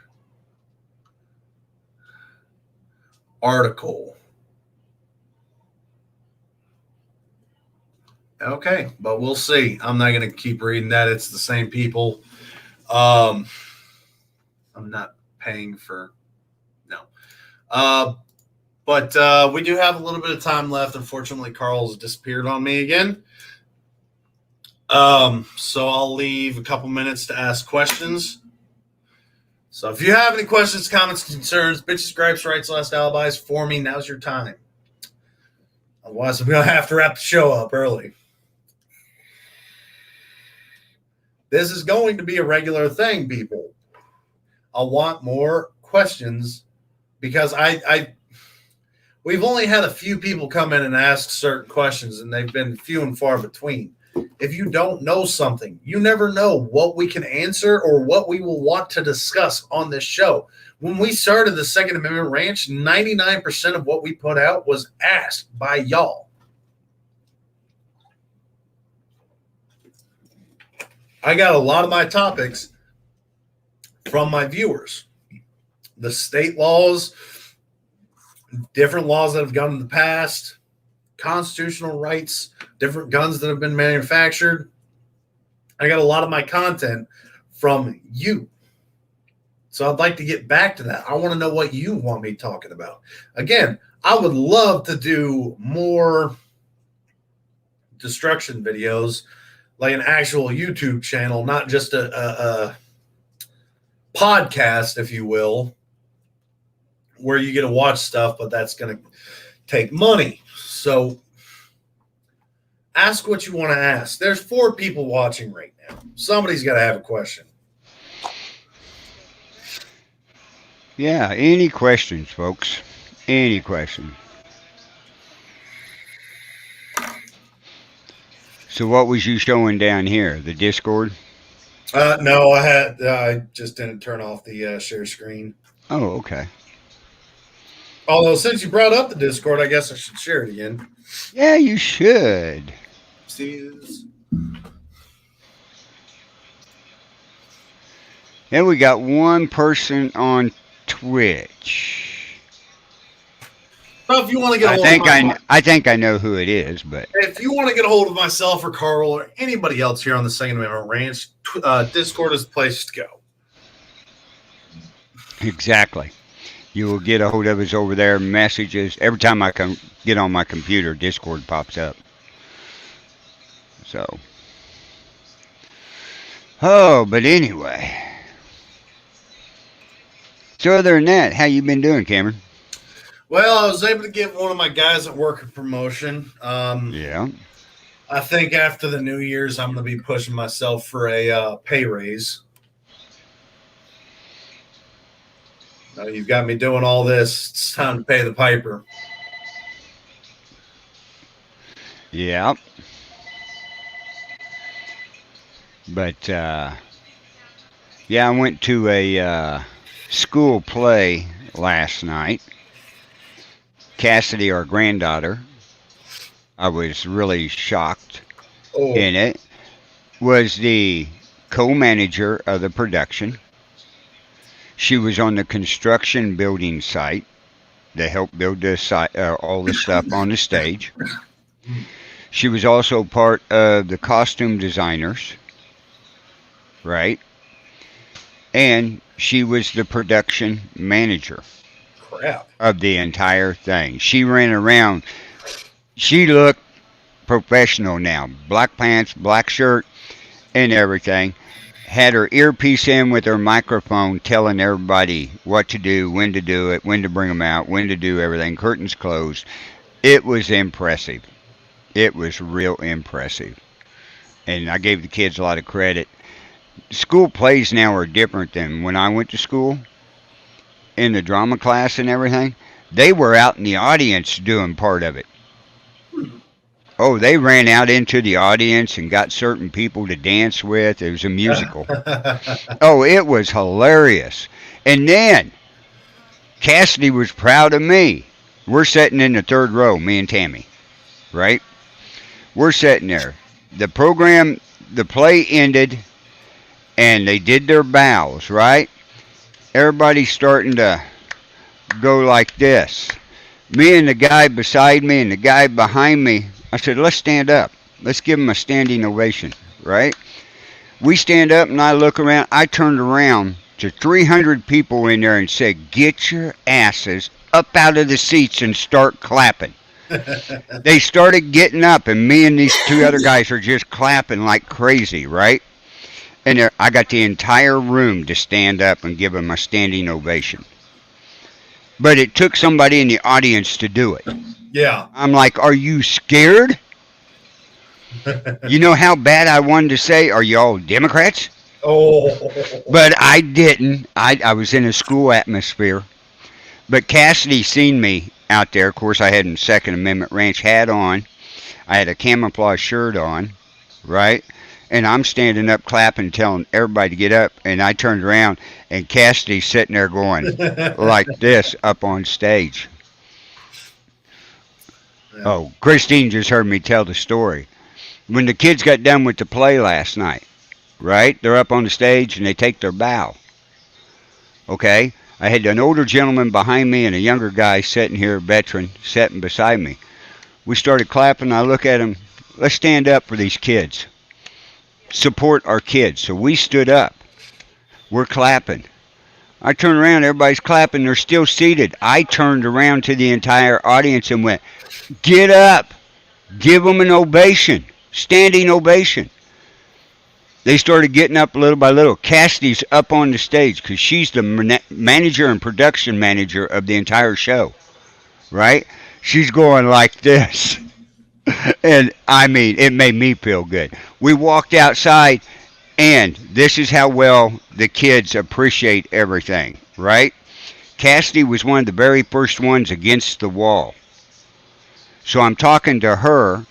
article. Okay, but we'll see. I'm not going to keep reading that. It's the same people. I'm not paying for no. But we do have a little bit of time left. Unfortunately, Carl's disappeared on me again. So I'll leave a couple minutes to ask questions. So if you have any questions, comments, concerns, bitches, gripes, rights, last alibis for me, now's your time. Otherwise, I'm going to have to wrap the show up early. This is going to be a regular thing, people. I want more questions because we've only had a few people come in and ask certain questions, and they've been few and far between. if you don't know something. You never know what we can answer or what we will want to discuss on this show. When we started the Second Amendment Ranch, 99% of what we put out was asked by y'all. I got a lot of my topics from my viewers. The state laws, different laws that have gone in the past, constitutional rights, different guns that have been manufactured. I got a lot of my content from you. So I'd like to get back to that. I want to know what you want me talking about. Again, I would love to do more destruction videos, like an actual YouTube channel, not just a podcast, if you will, where you get to watch stuff, but that's going to take money. So ask what you want to ask. There's 4 people watching right now. Somebody's got to have a question. Yeah, any questions, folks? Any questions? So what was you showing down here? The Discord? No, I just didn't turn off the share screen. Oh, okay. Although since you brought up the Discord, I guess I should share it again. Yeah, you should. See this? And we got one person on Twitch. Well, if you want to get a hold I think I know who it is, but if you want to get a hold of myself or Carl or anybody else here on the Second Amendment Ranch, Discord is the place to go. Exactly. You will get a hold of us over there, messages. Every time I get on my computer, Discord pops up. So. Oh, but anyway. So other than that, how you been doing, Cameron? Well, I was able to give one of my guys at work a promotion. Yeah. I think after the New Year's, I'm going to be pushing myself for a pay raise. Now you've got me doing all this. It's time to pay the piper. Yeah. But, yeah, I went to a school play last night. Cassidy, our granddaughter, I was really shocked in it, was the co-manager of the production. She was on the construction building site. They helped build the site, all the stuff on the stage. She was also part of the costume designers, right? And she was the production manager. Crap. Of the entire thing. She ran around. She looked professional now. Black pants, black shirt, and everything. Had her earpiece in with her microphone telling everybody what to do, when to do it, when to bring them out, when to do everything. Curtains closed. It was impressive. It was real impressive. And I gave the kids a lot of credit. School plays now are different than when I went to school. In the drama class and everything, they were out in the audience doing part of it. Oh, they ran out into the audience and got certain people to dance with. It was a musical. Oh, it was hilarious. And then Cassidy was proud of me. We're sitting in the 3rd row, me and Tammy, right? We're sitting there. The program, the play ended, and they did their bows, right? Everybody's starting to go like this. Me and the guy beside me and the guy behind me, I said, let's stand up. Let's give him a standing ovation, right? We stand up and I look around. I turned around to 300 people in there and said, get your asses up out of the seats and start clapping. They started getting up and me and these 2 other guys are just clapping like crazy, right? And there, I got the entire room to stand up and give him a standing ovation. But it took somebody in the audience to do it. Yeah. I'm like, are you scared? You know how bad I wanted to say, are you all Democrats? Oh. But I didn't. I was in a school atmosphere. But Cassidy seen me out there. Of course, I had a Second Amendment Ranch hat on. I had a camouflage shirt on. right? And I'm standing up clapping, telling everybody to get up. And I turned around, and Cassidy's sitting there going like this up on stage. Yeah. Oh, Christine just heard me tell the story. When the kids got done with the play last night, right? They're up on the stage and they take their bow. Okay? I had an older gentleman behind me and a younger guy sitting here, veteran, sitting beside me. We started clapping. I look at him. Let's stand up for these kids. Support our kids. So we stood up. We're clapping. I turned around. Everybody's clapping. They're still seated. I turned around to the entire audience and went, get up. Give them an ovation. Standing ovation. They started getting up little by little. Cassidy's up on the stage because she's the manager and production manager of the entire show, right? She's going like this. And I mean, it made me feel good. We walked outside, and this is how well the kids appreciate everything, right? Cassidy was one of the very first ones against the wall. So I'm talking to her.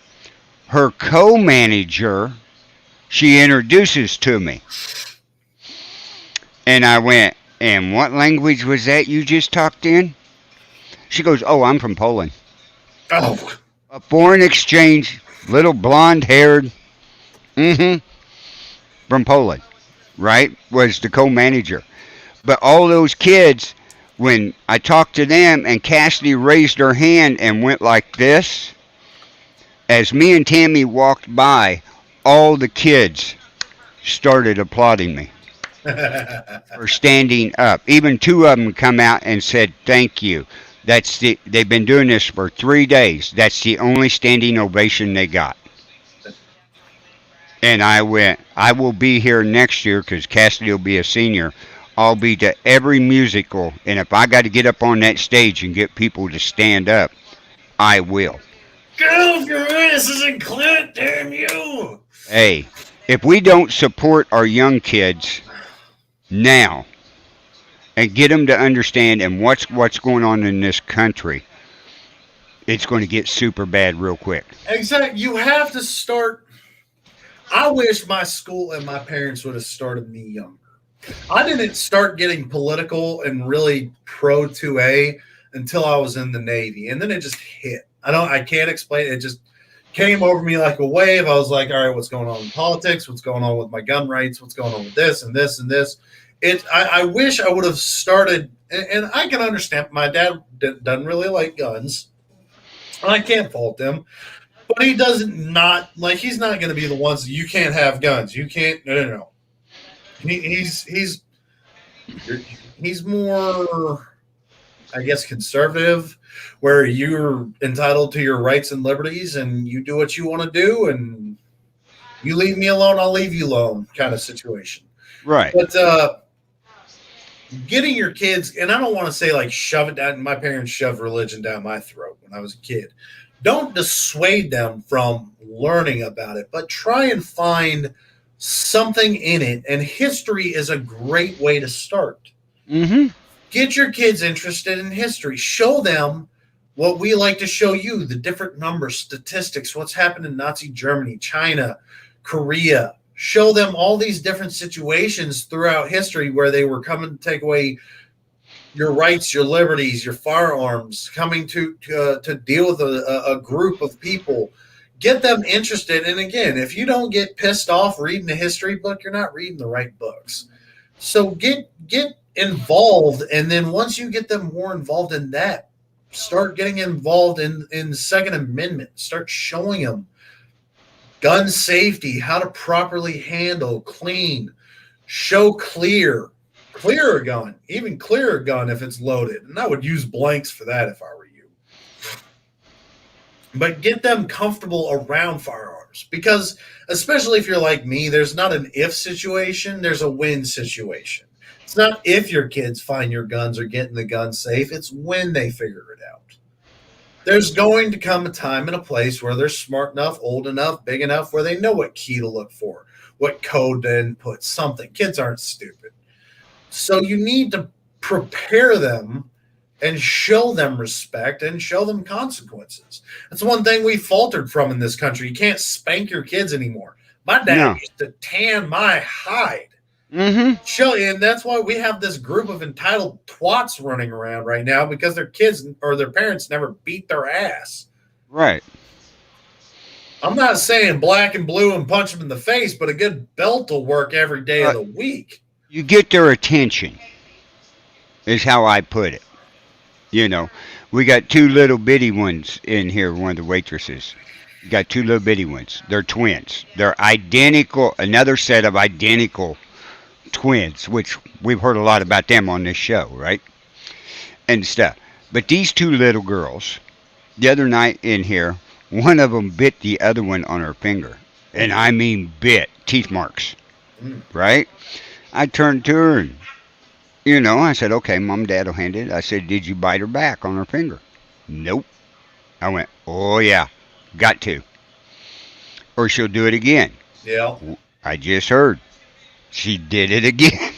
Her co-manager, she introduces to me. And I went, and what language was that you just talked in? She goes, oh, I'm from Poland. Oh. A foreign exchange, little blonde-haired, from Poland, right, was the co-manager. But all those kids, when I talked to them and Cassidy raised her hand and went like this, as me and Tammy walked by, all the kids started applauding me for standing up. Even two of them come out and said, thank you. They've been doing this for 3 days. That's the only standing ovation they got. And I went, I will be here next year because Cassidy will be a senior. I'll be to every musical. And if I got to get up on that stage and get people to stand up, I will. Go for asses and Clint, damn you! Hey, if we don't support our young kids now and get them to understand and what's going on in this country, it's going to get super bad real quick. Exactly. You have to start. I wish my school and my parents would have started me younger. I didn't start getting political and really pro 2A until I was in the Navy, and then it just hit. I can't explain it. It just came over me like a wave. I was like, all right, what's going on in politics? What's going on with my gun rights? What's going on with this and this and this? I wish I would have started, and I can understand. My dad doesn't really like guns. I can't fault him, but he doesn't not like. He's not going to be the ones that you can't have guns. You can't. No. He's more, I guess, conservative, where you're entitled to your rights and liberties, and you do what you want to do, and you leave me alone, I'll leave you alone, kind of situation. Right. But getting your kids, and I don't want to say like shove it down. My parents shoved religion down my throat when I was a kid. Don't dissuade them from learning about it, but try and find something in it. And history is a great way to start. Mm-hmm. Get your kids interested in history. Show them what we like to show you, the different numbers, statistics, what's happened in Nazi Germany, China, Korea. Show them all these different situations throughout history where they were coming to take away your rights, your liberties, your firearms, coming to deal with a group of people. Get them interested. And again, if you don't get pissed off reading a history book, you're not reading the right books. So get involved, and then once you get them more involved in that, start getting involved in the Second Amendment. Start showing them gun safety, how to properly handle, clean, show clear a gun, even clear a gun if it's loaded. And I would use blanks for that if I were you. But get them comfortable around firearms, because especially if you're like me, there's not an if situation, there's a when situation. It's not if your kids find your guns or getting the gun safe, it's when they figure it out. There's going to come a time and a place where they're smart enough, old enough, big enough, where they know what key to look for, what code to input, something. Kids aren't stupid. So you need to prepare them and show them respect and show them consequences. That's one thing we faltered from in this country. You can't spank your kids anymore. My dad No. used to tan my hide. Mm-hmm. Show you, and that's why we have this group of entitled twats running around right now because their kids or their parents never beat their ass. Right. I'm not saying black and blue and punch them in the face, but a good belt will work every day of the week. You get their attention, is how I put it. You know, we got two little bitty ones in here, one of the waitresses. We got two little bitty ones. They're twins. They're identical, another set of identical twins, which we've heard a lot about them on this show, right? And stuff. But these two little girls, the other night in here, one of them bit the other one on her finger. And I mean bit, teeth marks, right? I turned to her and, I said, okay, Mom, Dad will hand it. I said, did you bite her back on her finger? Nope. I went, oh yeah, got to. Or she'll do it again. Yeah. I just heard. She did it again.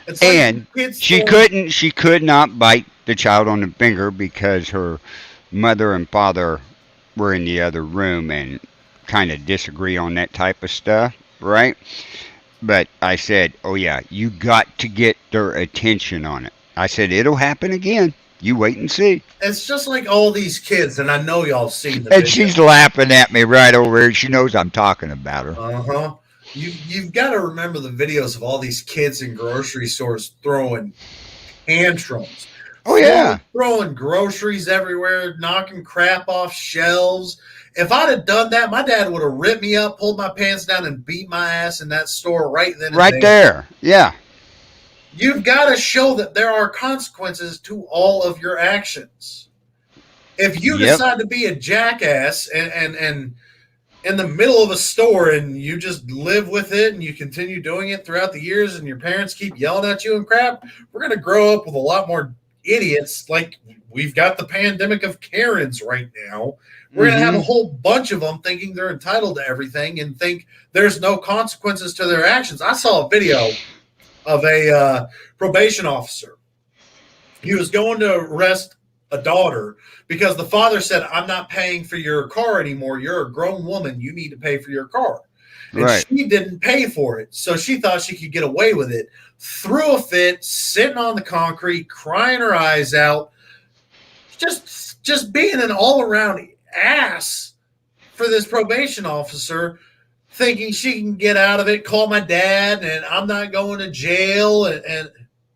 It's like And kids she could not bite the child on the finger because her mother and father were in the other room and kind of disagree on that type of stuff, right? But I said, oh yeah, you got to get their attention on it. I said, it'll happen again. You wait and see. It's just like all these kids, and I know y'all seen the And video. she's laughing at me right over here. She knows I'm talking about her. Uh-huh. You've got to remember the videos of all these kids in grocery stores throwing tantrums. Oh yeah. Throwing groceries everywhere, knocking crap off shelves. If I'd have done that, my dad would have ripped me up, pulled my pants down, and beat my ass in that store right then and Right there. Yeah. You've got to show that there are consequences to all of your actions. If you decide to be a jackass and in the middle of a store and you just live with it and you continue doing it throughout the years and your parents keep yelling at you and crap, we're going to grow up with a lot more idiots. Like we've got the pandemic of Karens right now. We're going to have a whole bunch of them thinking they're entitled to everything and think there's no consequences to their actions. I saw a video of a probation officer. He was going to arrest a daughter because the father said, I'm not paying for your car anymore. You're a grown woman. You need to pay for your car. And she didn't pay for it. So she thought she could get away with it. Threw a fit, sitting on the concrete, crying her eyes out. Just being an all-around ass for this probation officer, thinking she can get out of it, call my dad, and I'm not going to jail. And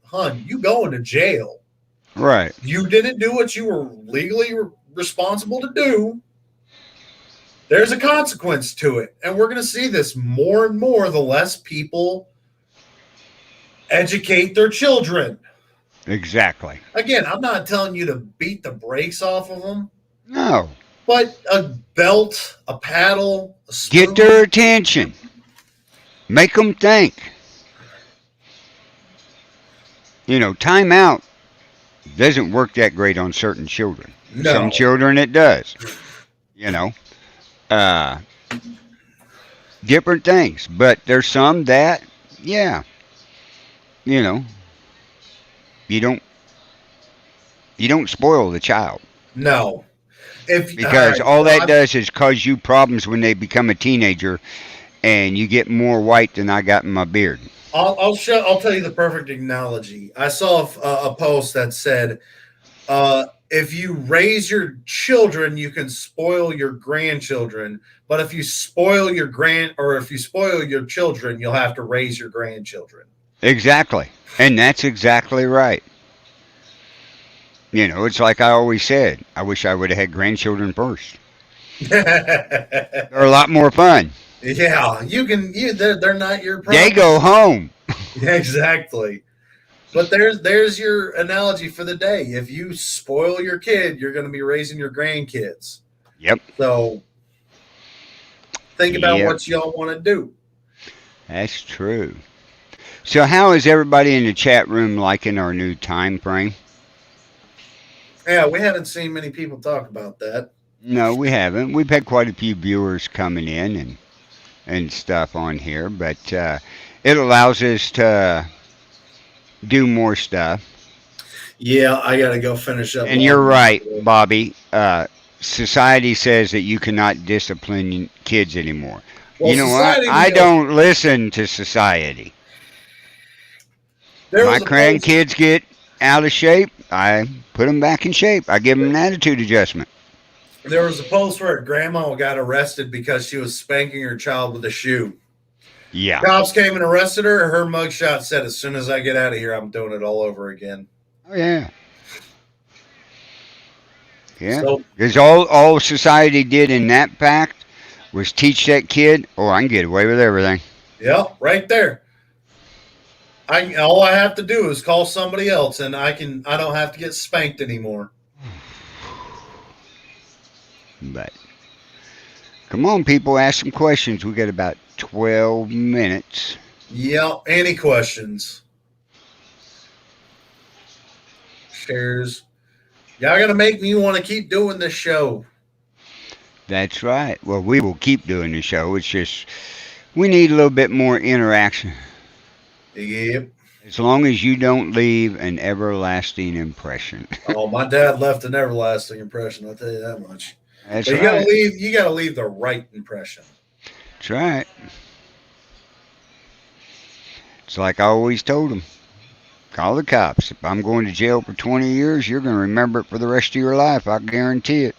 hun, you going to jail. Right. You didn't do what you were legally responsible to do. There's a consequence to it. And we're going to see this more and more the less people educate their children. Exactly. Again, I'm not telling you to beat the brakes off of them. No. But a belt, a paddle, a spoon. Get their attention. Make them think. Timeout doesn't work that great on certain children. No. Some children it does. Different things. But there's some that, you don't spoil the child. No. Because all that does is cause you problems when they become a teenager and you get more white than I got in my beard. I'll tell you the perfect analogy. I saw a post that said, if you raise your children, you can spoil your grandchildren. But if you spoil your children, you'll have to raise your grandchildren. Exactly. And that's exactly right. It's like I always said, I wish I would have had grandchildren first. They're a lot more fun. Yeah, they're not your problem. They go home. Yeah, exactly. But there's your analogy for the day. If you spoil your kid, you're going to be raising your grandkids. Yep. So think about what y'all want to do. That's true. So how is everybody in the chat room liking our new time frame? Yeah, we haven't seen many people talk about that. No, we haven't. We've had quite a few viewers coming in and stuff on here, but it allows us to do more stuff. Yeah, I got to go finish up. And you're right, Bobby. society says that you cannot discipline kids anymore. Well, You know what? society, I don't listen to society. there My was a post. grandkids get out of shape. I put them back in shape. I give them an attitude adjustment. There was a post where a grandma got arrested because she was spanking her child with a shoe. Yeah. Cops came and arrested her. Her mugshot said, "As soon as I get out of here, I'm doing it all over again." Oh, yeah. Yeah. So, Because all society did in that pact was teach that kid, oh, I can get away with everything. yep, right there. All I have to do is call somebody else, and I don't have to get spanked anymore. But come on, people, ask some questions. We got about 12 minutes. Yep. Any questions? Shares. Y'all gonna make me want to keep doing this show. That's right. Well, we will keep doing the show. It's just we need a little bit more interaction. Yep. As long as you don't leave an everlasting impression. Oh, my dad left an everlasting impression. I'll tell you that much. That's But you right. gotta leave. You gotta leave the right impression. That's right. It's like I always told them. Call the cops. If I'm going to jail for 20 years, you're going to remember it for the rest of your life. I guarantee it.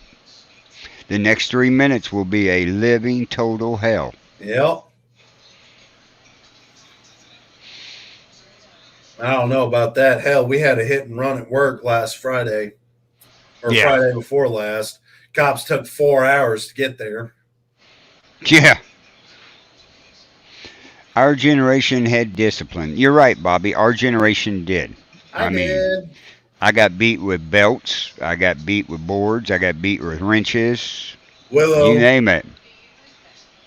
The next 3 minutes will be a living total hell. Yep. I don't know about that. Hell, we had a hit and run at work last Friday, or Yeah. Friday before last. Cops took 4 hours to get there. Yeah. Our generation had discipline. You're right, Bobby. Our generation did. I mean, did. I got beat with belts. I got beat with boards. I got beat with wrenches. Willow. You name it.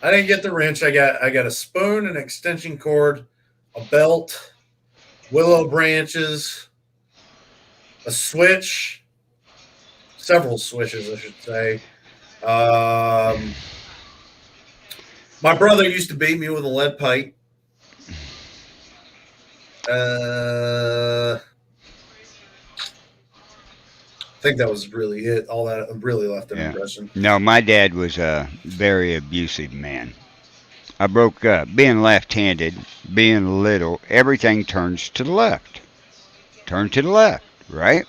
I didn't get the wrench. I got a spoon, an extension cord, a belt, willow branches, a switch, several switches, I should say. My brother used to beat me with a lead pipe. I think that was really it. All that really left an Yeah. impression. No, my dad was a very abusive man. I broke up. Being left-handed, being little, everything turns to the left. Turn to the left, right?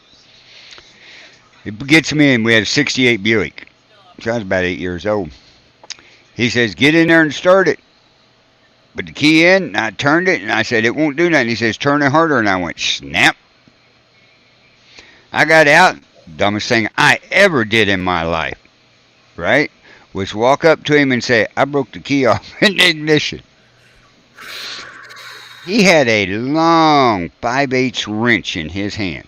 It gets me in. We had a 68 Buick. So I was about 8 years old. He says, get in there and start it. Put the key in, and I turned it, and I said, it won't do nothing. He says, turn it harder, and I went, snap. I got out. Dumbest thing I ever did in my life, right, was walk up to him and say, I broke the key off in the ignition. He had a long 5/8 wrench in his hand.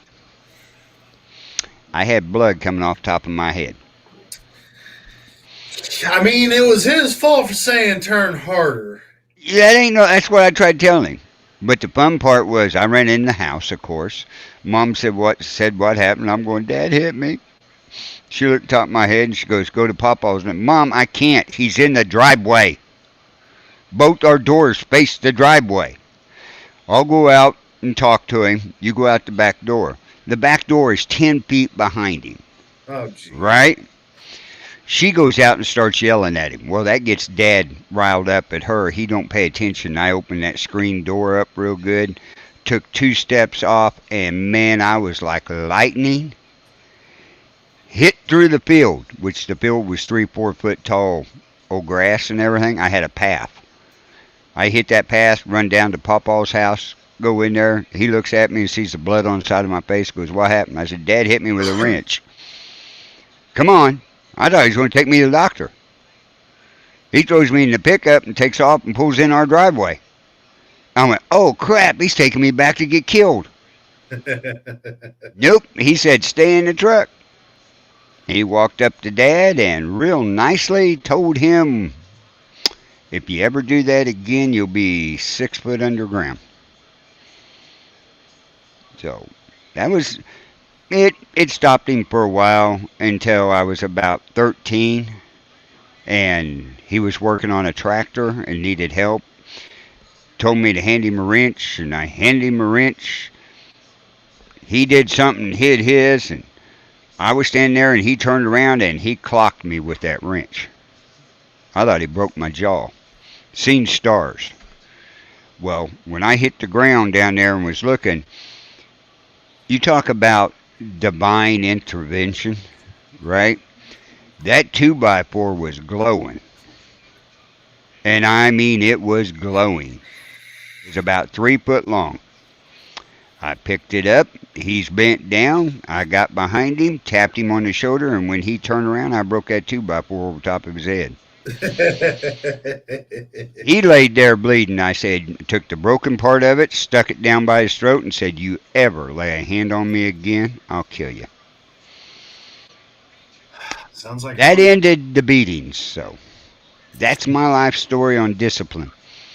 I had blood coming off the top of my head. I mean, it was his fault for saying turn harder. Yeah, that's what I tried telling him. But the fun part was I ran in the house, of course. Mom said what happened. I'm going, Dad hit me. She looked top of my head and she goes, go to Papa's. And Mom, I can't. He's in the driveway. Both our doors face the driveway. I'll go out and talk to him. You go out the back door. The back door is 10 feet behind him. Oh, gee. Right? She goes out and starts yelling at him. Well, that gets Dad riled up at her. He don't pay attention. I opened that screen door up real good, took 2 steps off, and man, I was like lightning. Hit through the field, which the field was 3-4 foot tall, old grass and everything. I had a path. I hit that path, run down to Papa's house, go in there. He looks at me and sees the blood on the side of my face, goes, what happened? I said, Dad hit me with a wrench. Come on. I thought he was going to take me to the doctor. He throws me in the pickup and takes off and pulls in our driveway. I went, oh crap, he's taking me back to get killed. Nope, he said stay in the truck. He walked up to Dad and real nicely told him, if you ever do that again, you'll be 6 foot underground. So that was... It stopped him for a while until I was about 13, and he was working on a tractor and needed help. Told me to hand him a wrench, and I handed him a wrench. He did something, hid his, and I was standing there and he turned around and he clocked me with that wrench. I thought he broke my jaw. Seen stars. Well, when I hit the ground down there and was looking, you talk about divine intervention, right? That 2x4 was glowing. And I mean, it was glowing. It was about 3 foot long. I picked it up. He's bent down. I got behind him, tapped him on the shoulder, and when he turned around, I broke that 2x4 over top of his head. He laid there bleeding. I said, took the broken part of it, stuck it down by his throat, and said, "You ever lay a hand on me again, I'll kill you." Sounds like that ended the beatings. So that's my life story on discipline.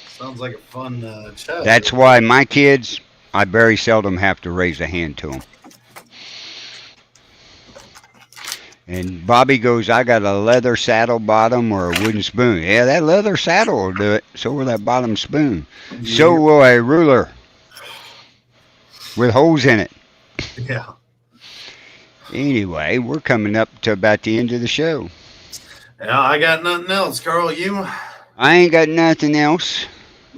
Sounds like a fun chat. That's why my kids, I very seldom have to raise a hand to them. And Bobby goes, "I got a leather saddle bottom or a wooden spoon." Yeah, that leather saddle will do it. So will that bottom spoon. Yeah. So will a ruler with holes in it. Yeah. Anyway, we're coming up to about the end of the show. Yeah, I got nothing else, Carl. You? I ain't got nothing else.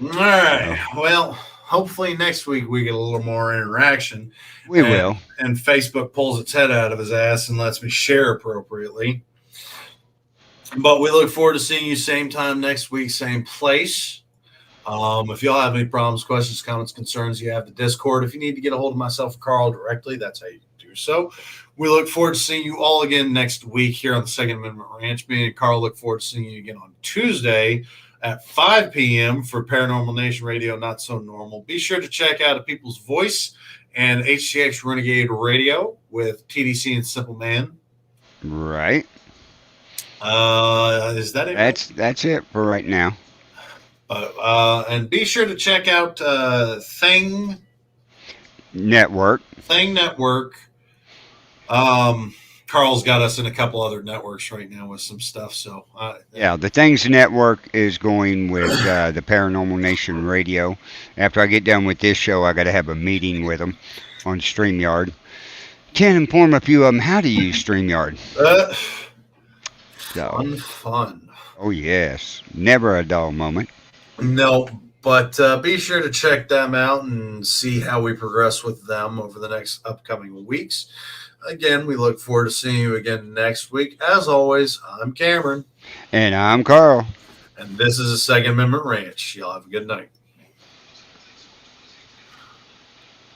All right. Well, hopefully next week we get a little more interaction. We will. And Facebook pulls its head out of his ass and lets me share appropriately. But we look forward to seeing you same time next week, same place. If y'all have any problems, questions, comments, concerns, you have the Discord. If you need to get a hold of myself or Carl directly, that's how you do so. We look forward to seeing you all again next week here on the Second Amendment Ranch. Me and Carl look forward to seeing you again on Tuesday at 5 p.m. for Paranormal Nation Radio, Not So Normal. Be sure to check out A People's Voice and HCX Renegade Radio with TDC and Simple Man. Right. Is that it? That's it for right now. And be sure to check out Thing Network. Carl's got us in a couple other networks right now with some stuff. So yeah, the Things Network is going with the Paranormal Nation Radio. After I get done with this show, I got to have a meeting with them on StreamYard. Can inform a few of them how to use StreamYard. Fun. Oh yes, never a dull moment. No, but be sure to check them out and see how we progress with them over the next upcoming weeks. Again, we look forward to seeing you again next week. As always, I'm Cameron. And I'm Carl. And this is the Second Amendment Ranch. Y'all have a good night.